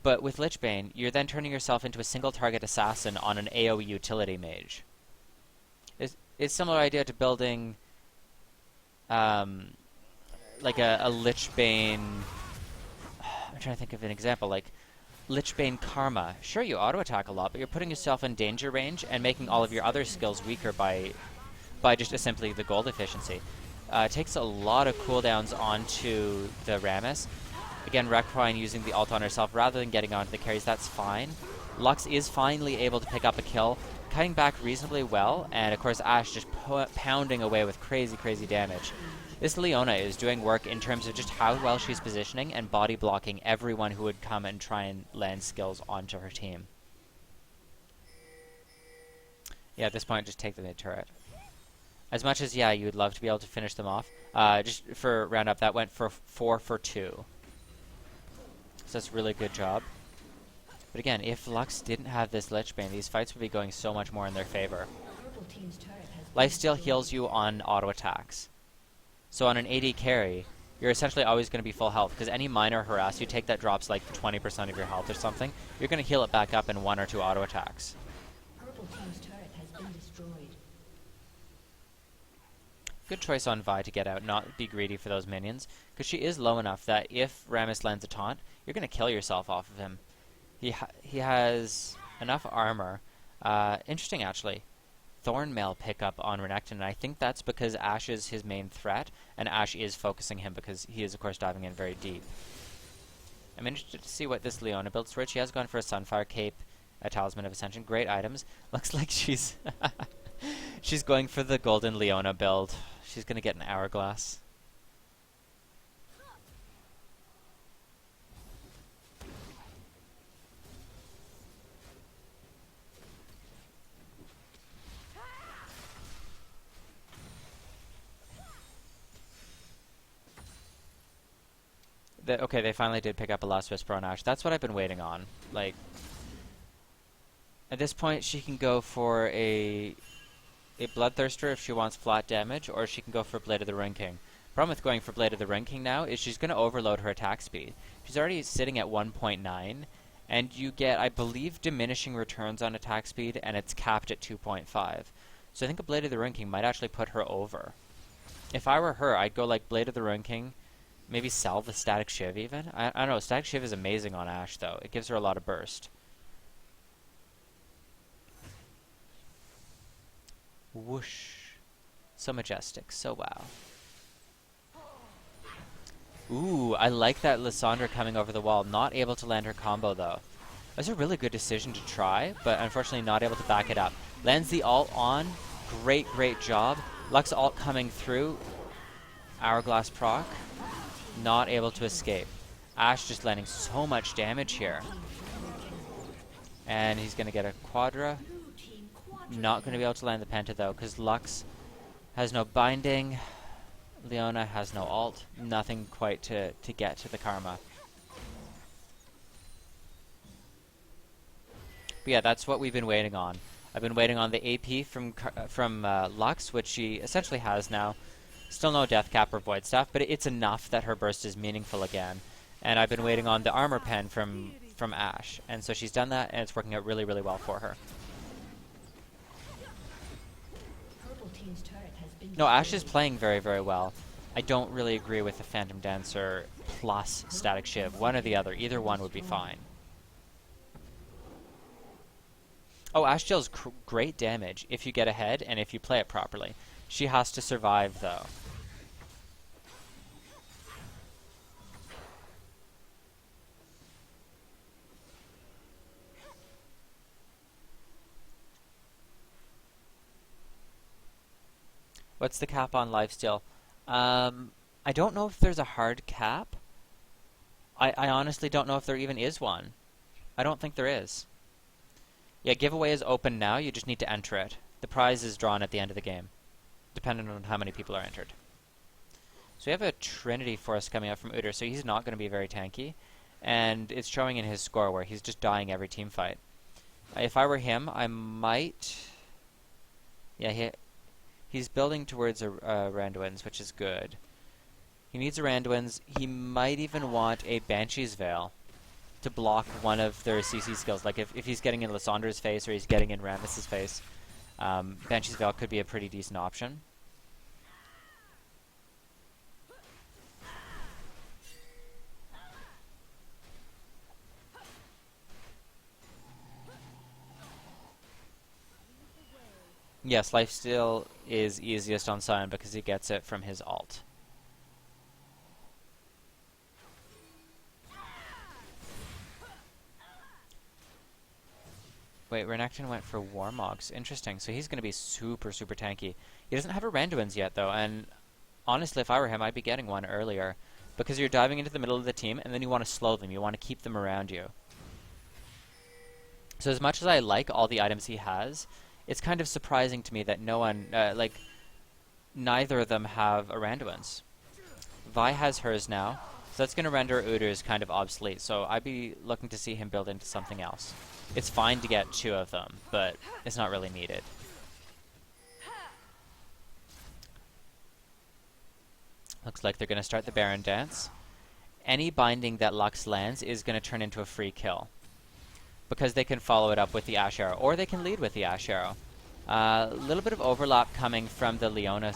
but with Lich Bane, you're then turning yourself into a single target assassin on an AoE utility mage. It's a similar idea to building like a Lich Bane... I'm trying to think of an example, like Lich Bane Karma. Sure, you auto-attack a lot, but you're putting yourself in danger range and making all of your other skills weaker by just simply the gold efficiency. It takes a lot of cooldowns onto the Rammus. Again, Requine using the ult on herself rather than getting onto the carries, that's fine. Lux is finally able to pick up a kill, cutting back reasonably well, and of course Ashe just pounding away with crazy, crazy damage. This Leona is doing work in terms of just how well she's positioning and body blocking everyone who would come and try and land skills onto her team. Yeah, at this point, just take the mid turret. As much as, yeah, you would love to be able to finish them off, just for roundup, that went for 4-for-2. So that's a really good job. But again, if Lux didn't have this Lich Bane, these fights would be going so much more in their favor. Lifesteal heals you on auto attacks. So on an AD carry, you're essentially always going to be full health, because any minor harass you take that drops like 20% of your health or something, you're going to heal it back up in 1 or 2 auto attacks. Purple team's turret has been destroyed. Good choice on Vi to get out, not be greedy for those minions, because she is low enough that if Rammus lands a taunt, you're going to kill yourself off of him. He has enough armor. Interesting, actually. Thornmail pickup on Renekton, and I think that's because Ashe is his main threat, and Ashe is focusing him because he is, of course, diving in very deep. I'm interested to see what this Leona builds for it. She has gone for a Sunfire Cape, a Talisman of Ascension. Great items. Looks like she's she's going for the Golden Leona build. She's going to get an Hourglass. Okay, they finally did pick up a Last Whisper on Ashe. That's what I've been waiting on. Like, at this point, she can go for a Bloodthirster if she wants flat damage, or she can go for Blade of the Ruin King. Problem with going for Blade of the Ruin King now is she's going to overload her attack speed. She's already sitting at 1.9, and you get, I believe, diminishing returns on attack speed, and it's capped at 2.5. So I think a Blade of the Ruin King might actually put her over. If I were her, I'd go like Blade of the Ruin King, maybe sell the Static Shiv even. I don't know, Static Shiv is amazing on Ashe though. It gives her a lot of burst. Whoosh. So majestic, so wow. Ooh, I like that Lysandra coming over the wall. Not able to land her combo though. That's a really good decision to try, but unfortunately not able to back it up. Lands the ult on. Great, great job. Lux ult coming through. Hourglass proc. Not able to escape. Ashe just landing so much damage here. And he's going to get a Quadra. Not going to be able to land the Penta though, because Lux has no binding. Leona has no ult. Nothing quite to get to the Karma. But yeah, that's what we've been waiting on. I've been waiting on the AP from Lux, which she essentially has now. Still no Death Cap or Void Staff, but it's enough that her burst is meaningful again. And I've been waiting on the Armor Pen from Ashe. And so she's done that, and it's working out really, really well for her. No, Ashe is playing very, very well. I don't really agree with the Phantom Dancer plus Static Shiv. One or the other. Either one would be fine. Oh, Ashe deals great damage if you get ahead and if you play it properly. She has to survive, though. What's the cap on lifesteal? I don't know if there's a hard cap. I honestly don't know if there even is one. I don't think there is. Yeah, giveaway is open now. You just need to enter it. The prize is drawn at the end of the game, depending on how many people are entered. So we have a Trinity Force coming up from Udyr, so he's not going to be very tanky. And it's showing in his score where he's just dying every team fight. If I were him, I might... Yeah, he's building towards a Randuin's, which is good. He needs a Randuin's. He might even want a Banshee's Veil to block one of their CC skills. Like if he's getting in Lysandra's face or he's getting in Rammus's face, Banshee's Veil could be a pretty decent option. Yes, lifesteal is easiest on Sion because he gets it from his ult. Wait, Renekton went for Warmogs. Interesting. So he's going to be super, super tanky. He doesn't have a Randuin's yet, though, and honestly, if I were him, I'd be getting one earlier. Because you're diving into the middle of the team, and then you want to slow them. You want to keep them around you. So as much as I like all the items he has, it's kind of surprising to me that no one, neither of them have a Randuin's. Vi has hers now, so that's going to render Udyr's kind of obsolete, so I'd be looking to see him build into something else. It's fine to get two of them, but it's not really needed. Looks like they're going to start the Baron dance. Any binding that Lux lands is going to turn into a free kill, because they can follow it up with the Ash Arrow, or they can lead with the Ash Arrow. A little bit of overlap coming from the Leona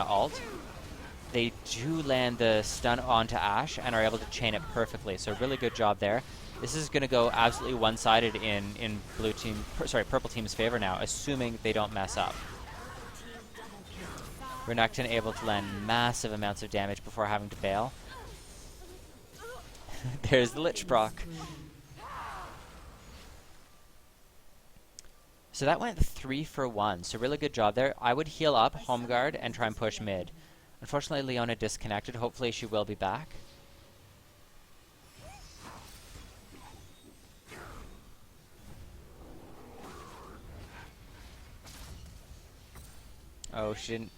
ult. They do land the stun onto Ashe and are able to chain it perfectly, so really good job there. This is going to go absolutely one-sided in purple team's favor now, assuming they don't mess up. Renekton able to land massive amounts of damage before having to bail. There's the Lich proc. So that went 3 for 1, so really good job there. I would heal up, home guard, and try and push mid. Unfortunately, Leona disconnected. Hopefully she will be back. Oh, she didn't...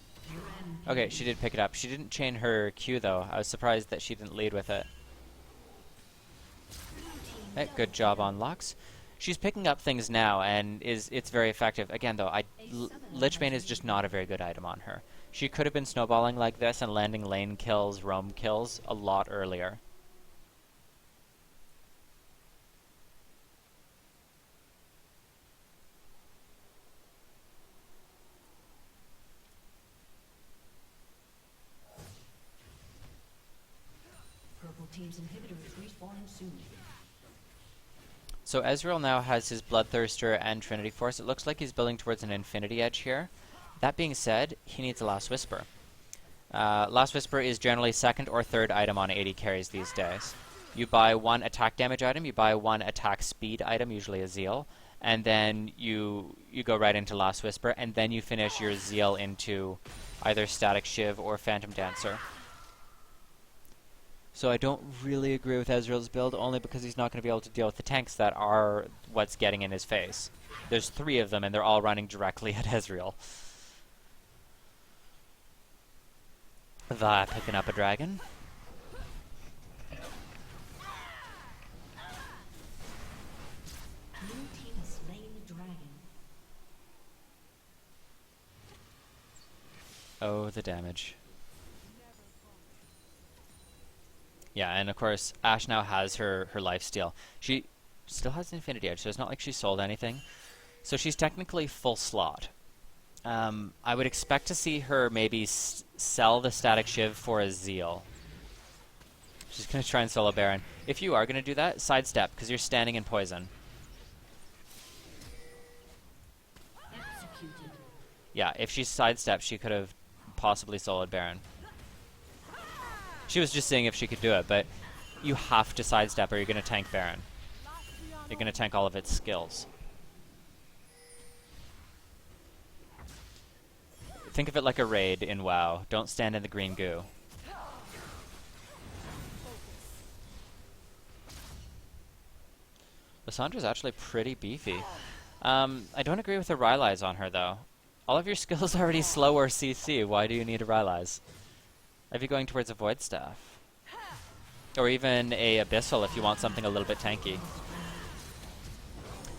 Okay, she did pick it up. She didn't chain her Q, though. I was surprised that she didn't lead with it. Okay, good job on Lux. She's picking up things now, and it's very effective. Again, though, Lichbane is just not a very good item on her. She could have been snowballing like this and landing lane kills, roam kills a lot earlier. Purple team's inhibitor is respawning soon. So Ezreal now has his Bloodthirster and Trinity Force. It looks like he's building towards an Infinity Edge here. That being said, he needs a Last Whisper. Last Whisper is generally second or third item on AD carries these days. You buy one attack damage item, you buy one attack speed item, usually a Zeal, and then you go right into Last Whisper, and then you finish your Zeal into either Static Shiv or Phantom Dancer. So I don't really agree with Ezreal's build, only because he's not going to be able to deal with the tanks that are what's getting in his face. There's 3 of them, and they're all running directly at Ezreal. Va picking up a dragon. Blue team has slain the dragon. Oh, the damage. Yeah, and of course, Ashe now has her lifesteal. She still has Infinity Edge, so it's not like she sold anything. So she's technically full slot. I would expect to see her maybe sell the Static Shiv for a Zeal. She's going to try and solo Baron. If you are going to do that, sidestep, because you're standing in poison. Executed. Yeah, if she sidestepped, she could have possibly soloed Baron. She was just seeing if she could do it, but you have to sidestep or you're going to tank Baron. You're going to tank all of its skills. Think of it like a raid in WoW. Don't stand in the green goo. Lissandra's actually pretty beefy. I don't agree with the Rylai's on her, though. All of your skills are already slow or CC. Why do you need a Rylai's? I'd be going towards a Void Staff. Or even a Abyssal if you want something a little bit tanky.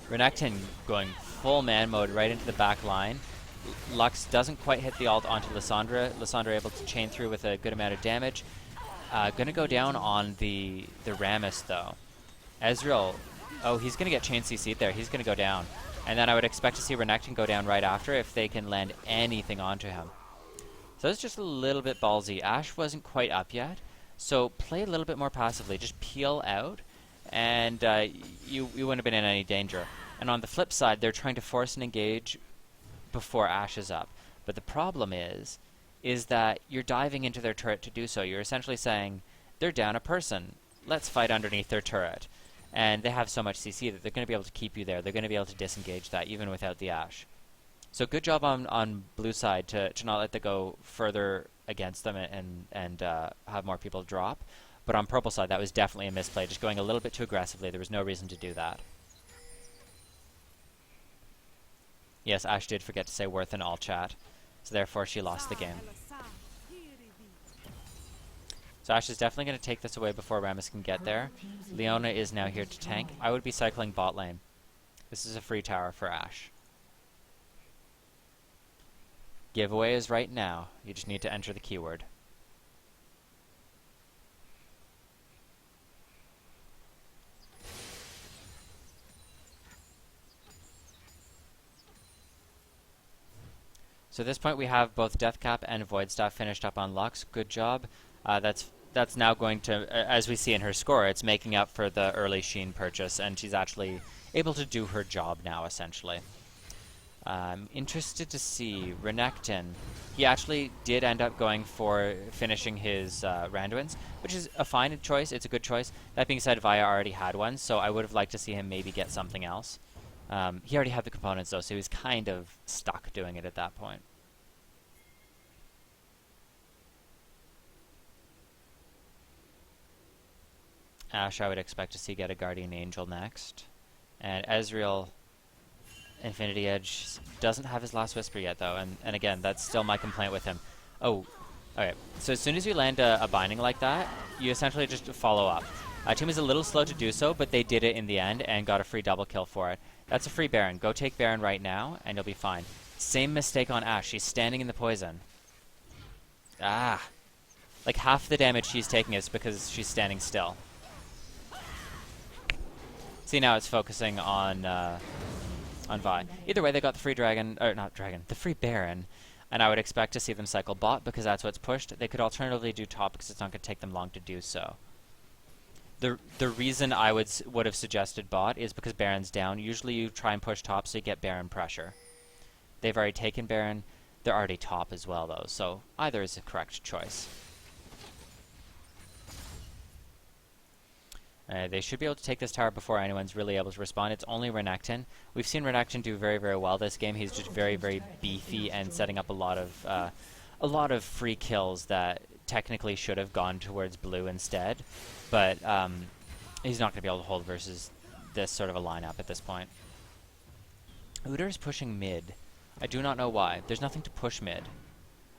Renekton going full man mode right into the back line. Lux doesn't quite hit the ult onto Lissandra. Lissandra able to chain through with a good amount of damage. Gonna go down on the Rammus though. Ezreal, oh, he's gonna get chain CC'd there. He's gonna go down. And then I would expect to see Renekton go down right after if they can land anything onto him. So it's just a little bit ballsy. Ashe wasn't quite up yet, so play a little bit more passively. Just peel out, and you wouldn't have been in any danger. And on the flip side, they're trying to force an engage before Ashe is up. But the problem is that you're diving into their turret to do so. You're essentially saying, they're down a person. Let's fight underneath their turret. And they have so much CC that they're going to be able to keep you there. They're going to be able to disengage that even without the Ashe. So good job on blue side to not let them go further against them and have more people drop. But on purple side, that was definitely a misplay. Just going a little bit too aggressively. There was no reason to do that. Yes, Ashe did forget to say worth in all chat. So therefore she lost the game. So Ashe is definitely going to take this away before Rammus can get there. Leona is now here to tank. I would be cycling bot lane. This is a free tower for Ashe. Giveaway is right now. You just need to enter the keyword. So at this point we have both Deathcap and Void Staff finished up on Lux. Good job. That's that's now going to, as we see in her score, it's making up for the early Sheen purchase, and she's actually able to do her job now, essentially. Interested to see Renekton. He actually did end up going for finishing his Randuin's, which is a fine choice. It's a good choice. That being said, Vaya already had one, so I would have liked to see him maybe get something else. He already had the components, though, so he was kind of stuck doing it at that point. Ashe, I would expect to see get a Guardian Angel next. And Ezreal, Infinity Edge, doesn't have his last Whisper yet, though. And again, that's still my complaint with him. Oh, okay. So as soon as you land a binding like that, you essentially just follow up. Team is a little slow to do so, but they did it in the end and got a free double kill for it. That's a free Baron. Go take Baron right now, and you'll be fine. Same mistake on Ashe. She's standing in the poison. Ah. Like half the damage she's taking is because she's standing still. See, now it's focusing on Vi. Either way, they got the free dragon, or not dragon, the free Baron, and I would expect to see them cycle bot because that's what's pushed. They could alternatively do top because it's not going to take them long to do so. The reason I would have suggested bot is because Baron's down. Usually you try and push top so you get Baron pressure. They've already taken Baron. They're already top as well, though, so either is the correct choice. They should be able to take this tower before anyone's really able to respond. It's only Renekton. We've seen Renekton do very, very well this game. He's just very, very beefy and setting up a lot of free kills that technically should have gone towards blue instead. But he's not going to be able to hold versus this sort of a lineup at this point. Udyr is pushing mid. I do not know why. There's nothing to push mid.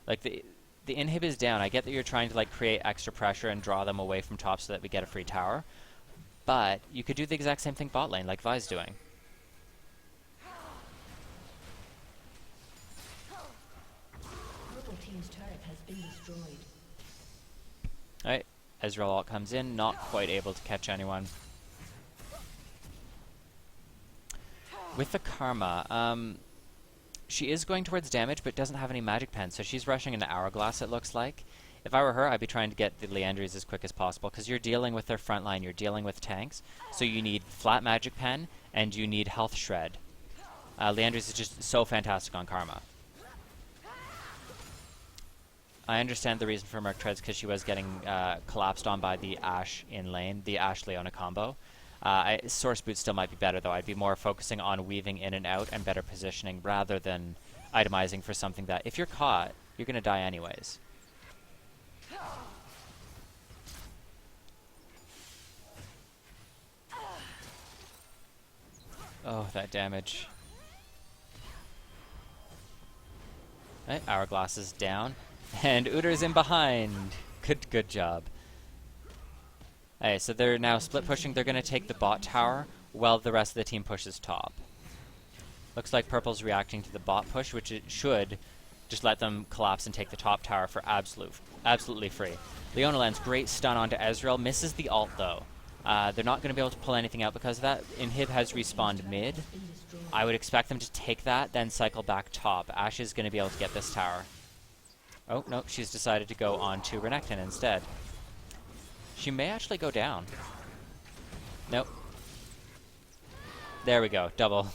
Like the inhib is down. I get that you're trying to like create extra pressure and draw them away from top so that we get a free tower. But you could do the exact same thing bot lane, like Vi's doing. Purple team's turret has been destroyed. Alright, Ezreal ult comes in, not quite able to catch anyone. With the Karma, she is going towards damage, but doesn't have any magic pen, so she's rushing into Hourglass, it looks like. If I were her, I'd be trying to get the Liandry's as quick as possible, because you're dealing with their front line, you're dealing with tanks, so you need flat magic pen, and you need health shred. Liandry's is just so fantastic on Karma. I understand the reason for Merc Treads, because she was getting collapsed on by the Ashe in lane, the Ashe-Leona combo. Source Boot still might be better, though. I'd be more focusing on weaving in and out and better positioning, rather than itemizing for something that, if you're caught, you're going to die anyways. Oh, that damage. Right, Hourglass is down. And Udyr's in behind. Good job. Okay, so they're now split pushing. They're going to take the bot tower while the rest of the team pushes top. Looks like Purple's reacting to the bot push, which it should just let them collapse and take the top tower for absolutely free. Leona lands great stun onto Ezreal. Misses the ult, though. They're not going to be able to pull anything out because of that. Inhib has respawned mid. I would expect them to take that, then cycle back top. Ashe is going to be able to get this tower. Oh, no, she's decided to go on to Renekton instead. She may actually go down. Nope. There we go, double.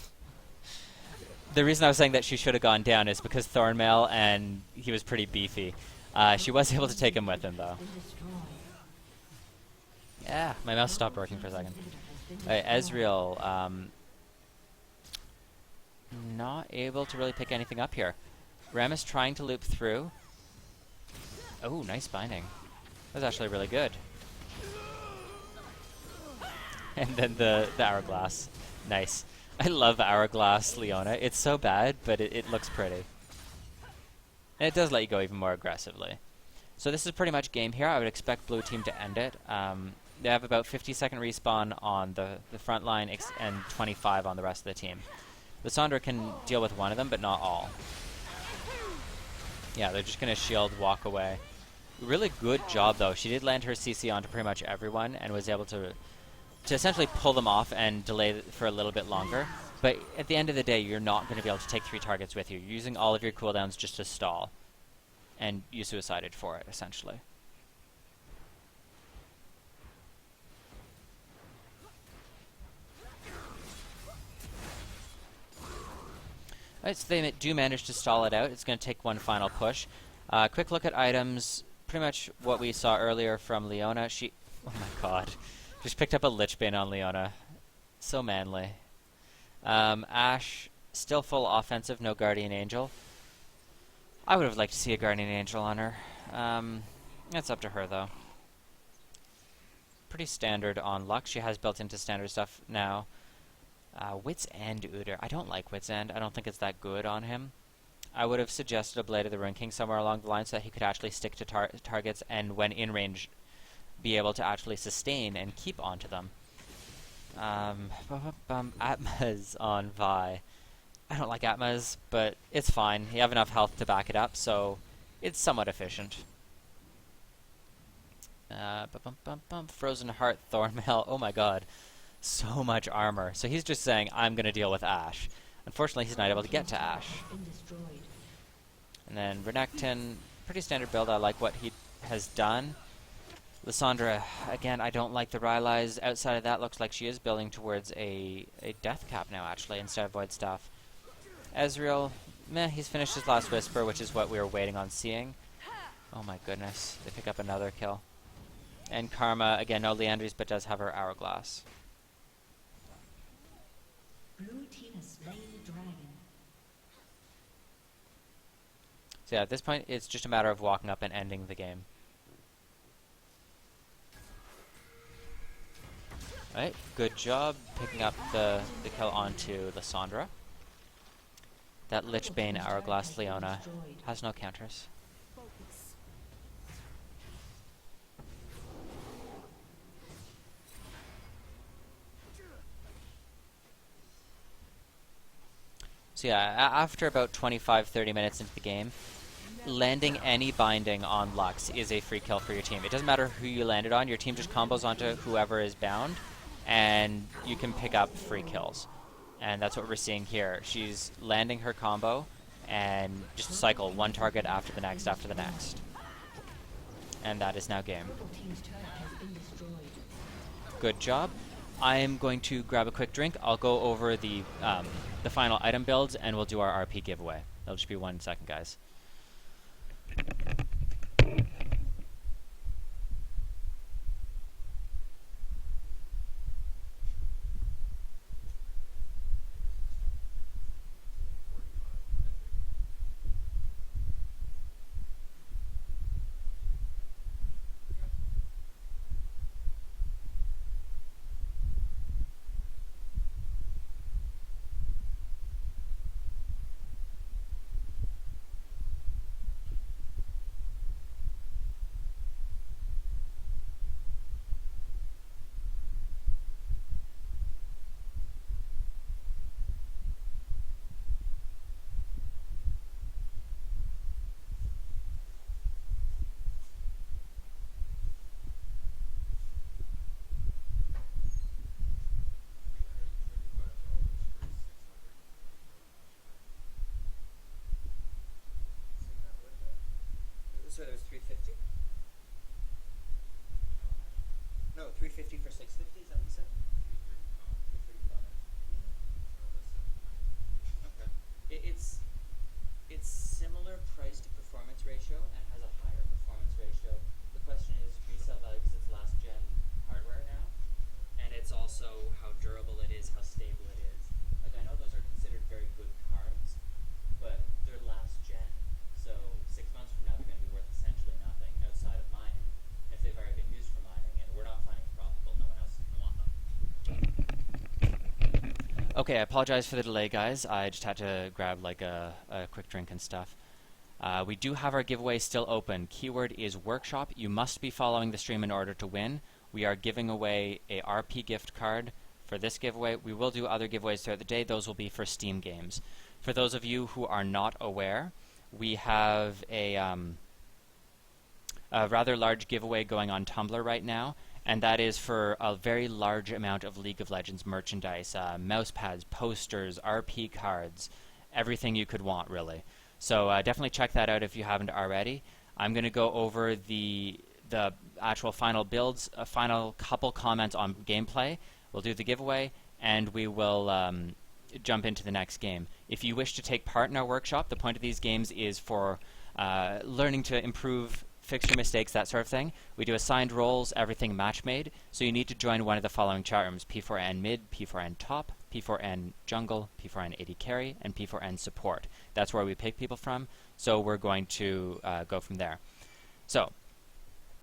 The reason I was saying that she should have gone down is because Thornmail, and he was pretty beefy. She was able to take him with him, though. Yeah, my mouse stopped working for a second. Ezreal, not able to really pick anything up here. Rammus trying to loop through. Oh, nice binding. That was actually really good. And then the Hourglass. Nice. I love Hourglass Leona. It's so bad, but it looks pretty. And it does let you go even more aggressively. So this is pretty much game here. I would expect blue team to end it. They have about 50-second respawn on the front line and 25 on the rest of the team. Lissandra can deal with one of them, but not all. Yeah, they're just going to shield, walk away. Really good job, though. She did land her CC onto pretty much everyone and was able to essentially pull them off and delay for a little bit longer. But at the end of the day, you're not going to be able to take 3 targets with you. You're using all of your cooldowns just to stall. And you suicided for it, essentially. Right, so they do manage to stall it out. It's going to take one final push. Quick look at items. Pretty much what we saw earlier from Leona. She, oh my god, just picked up a Lich Bane on Leona. So manly. Ashe, still full offensive, no Guardian Angel. I would have liked to see a Guardian Angel on her. That's up to her, though. Pretty standard on Lux. She has built into standard stuff now. Wit's End Udyr. I don't like Wit's End. I don't think it's that good on him. I would have suggested a Blade of the Ruined King somewhere along the line so that he could actually stick to targets and when in range be able to actually sustain and keep onto them. Atma's on Vi. I don't like Atma's, but it's fine. You have enough health to back it up, so it's somewhat efficient. Frozen Heart Thornmail. Oh my god. So much armor. So he's just saying, I'm going to deal with Ashe. Unfortunately, he's not able to get to Ashe. And then Renekton, pretty standard build. I like what he has done. Lissandra, again, I don't like the Rylai's. Outside of that, looks like she is building towards a death cap now, actually, instead of Void Staff. Ezreal, meh, he's finished his last Whisper, which is what we were waiting on seeing. Oh my goodness, they pick up another kill. And Karma, again, no Leandries, but does have her Hourglass. Blue team has slain the dragon. So yeah, at this point, it's just a matter of walking up and ending the game. Alright, good job picking up the kill onto Lissandra. That Lich Bane Hourglass Leona has no counters. Focus. So yeah, after about 25-30 minutes into the game, landing any binding on Lux is a free kill for your team. It doesn't matter who you landed on, your team just combos onto whoever is bound, and you can pick up free kills. And that's what we're seeing here. She's landing her combo, and just cycle one target after the next, after the next. And that is now game. Purple team's turret has been destroyed. Good job. I'm going to grab a quick drink. I'll go over the final item builds, and we'll do our RP giveaway. That'll just be 1 second, guys. So it was 350? No, 350 for 650, is that what you said? 335. Okay. It's similar price to performance ratio and has a higher performance ratio. The question is resale value because it's last gen hardware now, and it's also how durable it is, how stable it is. Like I know those are considered very good cards, but they're last gen. So 6 months from now, they're going to be worth essentially nothing outside of mining. If they've already been used for mining, and we're not finding it profitable, no one else is going to want them. Okay, I apologize for the delay, guys. I just had to grab like a quick drink and stuff. We do have our giveaway still open. Keyword is workshop. You must be following the stream in order to win. We are giving away a RP gift card for this giveaway. We will do other giveaways throughout the day. Those will be for Steam games. For those of you who are not aware, we have a rather large giveaway going on Tumblr right now, and that is for a very large amount of League of Legends merchandise, mouse pads, posters, RP cards, everything you could want, really. So definitely check that out if you haven't already. I'm going to go over the actual final builds, a final couple comments on gameplay. We'll do the giveaway, and we will jump into the next game. If you wish to take part in our workshop, the point of these games is for learning to improve, fix your mistakes, that sort of thing. We do assigned roles, everything match made, so you need to join one of the following chat rooms: P4N mid, P4N top, P4N jungle, P4N AD carry, and P4N support. That's where we pick people from, so we're going to go from there. So,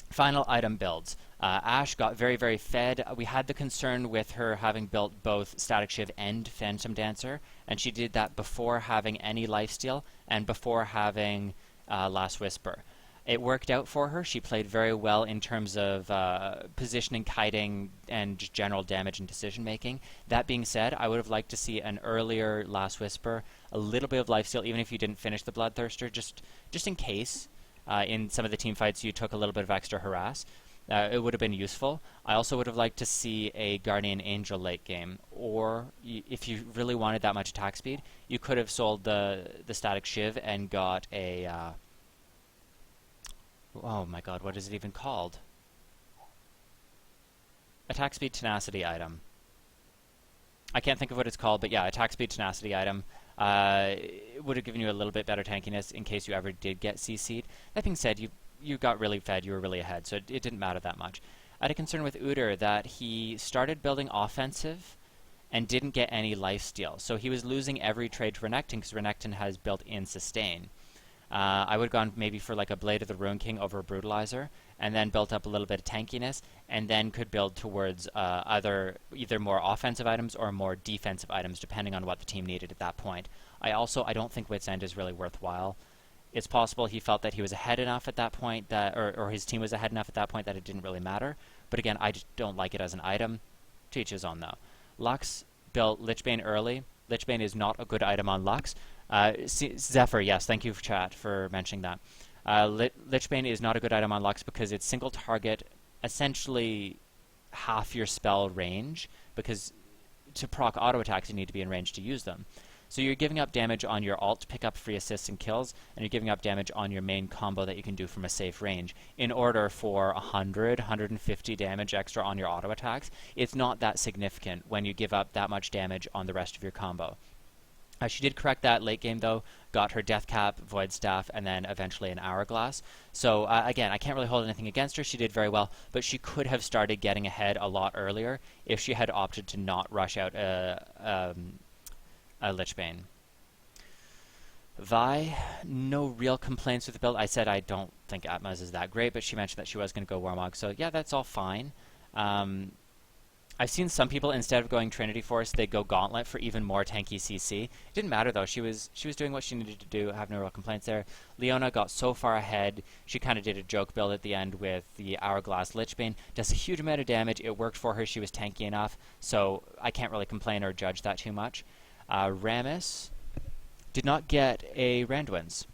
final item builds. Ashe got very, very fed. We had the concern with her having built both Static Shiv and Phantom Dancer, and she did that before having any lifesteal and before having Last Whisper. It worked out for her. She played very well in terms of positioning, kiting, and just general damage and decision making. That being said, I would have liked to see an earlier Last Whisper, a little bit of lifesteal, even if you didn't finish the Bloodthirster, just in case in some of the team fights you took a little bit of extra harass. It would have been useful. I also would have liked to see a Guardian Angel late game, or if you really wanted that much attack speed, you could have sold the Static Shiv and got a oh my god, what is it even called? Attack speed tenacity item. I can't think of what it's called, but yeah, attack speed tenacity item. It would have given you a little bit better tankiness in case you ever did get CC'd. That being said, you got really fed, you were really ahead, so it didn't matter that much. I had a concern with Udyr that he started building offensive and didn't get any lifesteal. So he was losing every trade to Renekton because Renekton has built-in sustain. I would have gone maybe for like a Blade of the Ruin King over a Brutalizer, and then built up a little bit of tankiness, and then could build towards either more offensive items or more defensive items, depending on what the team needed at that point. I don't think Wit's End is really worthwhile. It's possible he felt that he was ahead enough at that point, that or his team was ahead enough at that point that it didn't really matter. But again, I just don't like it as an item. To each his own, though. Lux built Lichbane early. Lichbane is not a good item on Lux. Zephyr, yes, thank you for chat for mentioning that. Lichbane is not a good item on Lux because it's single target, essentially half your spell range, because to proc auto attacks you need to be in range to use them. So you're giving up damage on your ult to pick up free assists and kills, and you're giving up damage on your main combo that you can do from a safe range in order for 100, 150 damage extra on your auto attacks. It's not that significant when you give up that much damage on the rest of your combo. She did correct that late game, though, got her Death Cap, Void Staff, and then eventually an Hourglass. So, again, I can't really hold anything against her. She did very well, but she could have started getting ahead a lot earlier if she had opted to not rush out a Lichbane. Vi, no real complaints with the build. I said I don't think Atmaz is that great, but she mentioned that she was going to go Warmog, so yeah, that's all fine. I've seen some people, instead of going Trinity Force, they go Gauntlet for even more tanky CC. It didn't matter, though. She was doing what she needed to do. I have no real complaints there. Leona got so far ahead. She kind of did a joke build at the end with the Hourglass Lichbane. Does a huge amount of damage. It worked for her. She was tanky enough, so I can't really complain or judge that too much. Rammus did not get a Randuin's.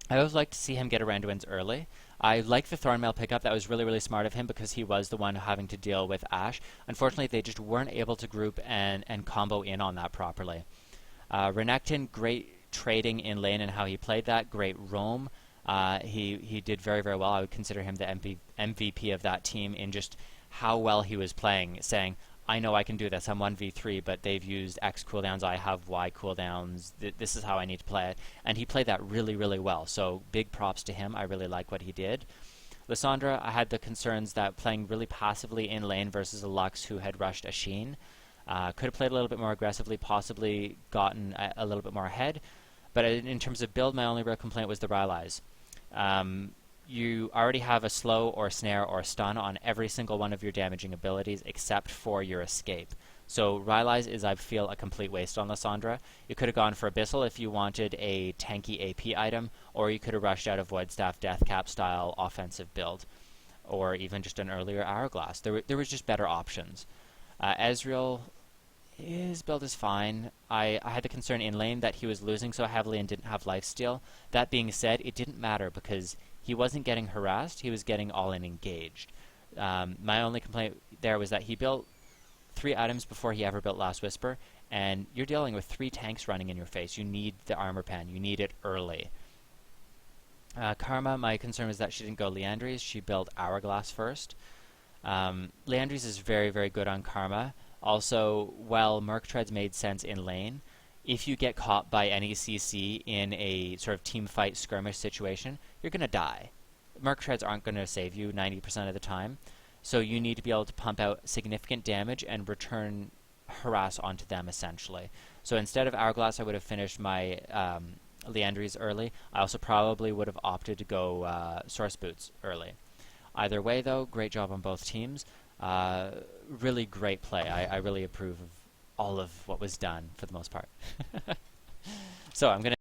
I always like to see him get a Randuin's early. I like the Thornmail pickup. That was really, really smart of him because he was the one having to deal with Ashe. Unfortunately, they just weren't able to group and combo in on that properly. Renekton, great trading in lane and how he played that. Great roam. He did very, very well. I would consider him the MVP of that team in just how well he was playing, saying, I know I can do this. I'm 1v3, but they've used X cooldowns. I have Y cooldowns. This is how I need to play it. And he played that really, really well. So big props to him. I really like what he did. Lissandra, I had the concerns that playing really passively in lane versus a Lux who had rushed a Sheen. Could have played a little bit more aggressively, possibly gotten a little bit more ahead. But in terms of build, my only real complaint was the Rylai's. You already have a slow or snare or stun on every single one of your damaging abilities except for your escape. So Rylai's is, I feel, a complete waste on Lissandra. You could have gone for Abyssal if you wanted a tanky AP item, or you could have rushed out a Void Staff Death Cap style offensive build, or even just an earlier Hourglass. There was just better options. Ezreal, his build is fine. I had the concern in lane that he was losing so heavily and didn't have lifesteal. That being said, it didn't matter because he wasn't getting harassed, he was getting all-in engaged. My only complaint there was that he built 3 items before he ever built Last Whisper, and you're dealing with 3 tanks running in your face. You need the armor pan. You need it early. Karma, my concern was that she didn't go Liandry's. She built Hourglass first. Liandry's is very, very good on Karma. Also, while Merc Treads made sense in lane, if you get caught by any CC in a sort of team fight skirmish situation, you're going to die. Merc Treads aren't going to save you 90% of the time, so you need to be able to pump out significant damage and return harass onto them, essentially. So instead of Hourglass, I would have finished my Liandry's early. I also probably would have opted to go Source Boots early. Either way, though, great job on both teams. Really great play. I really approve of all of what was done for the most part. So I'm going to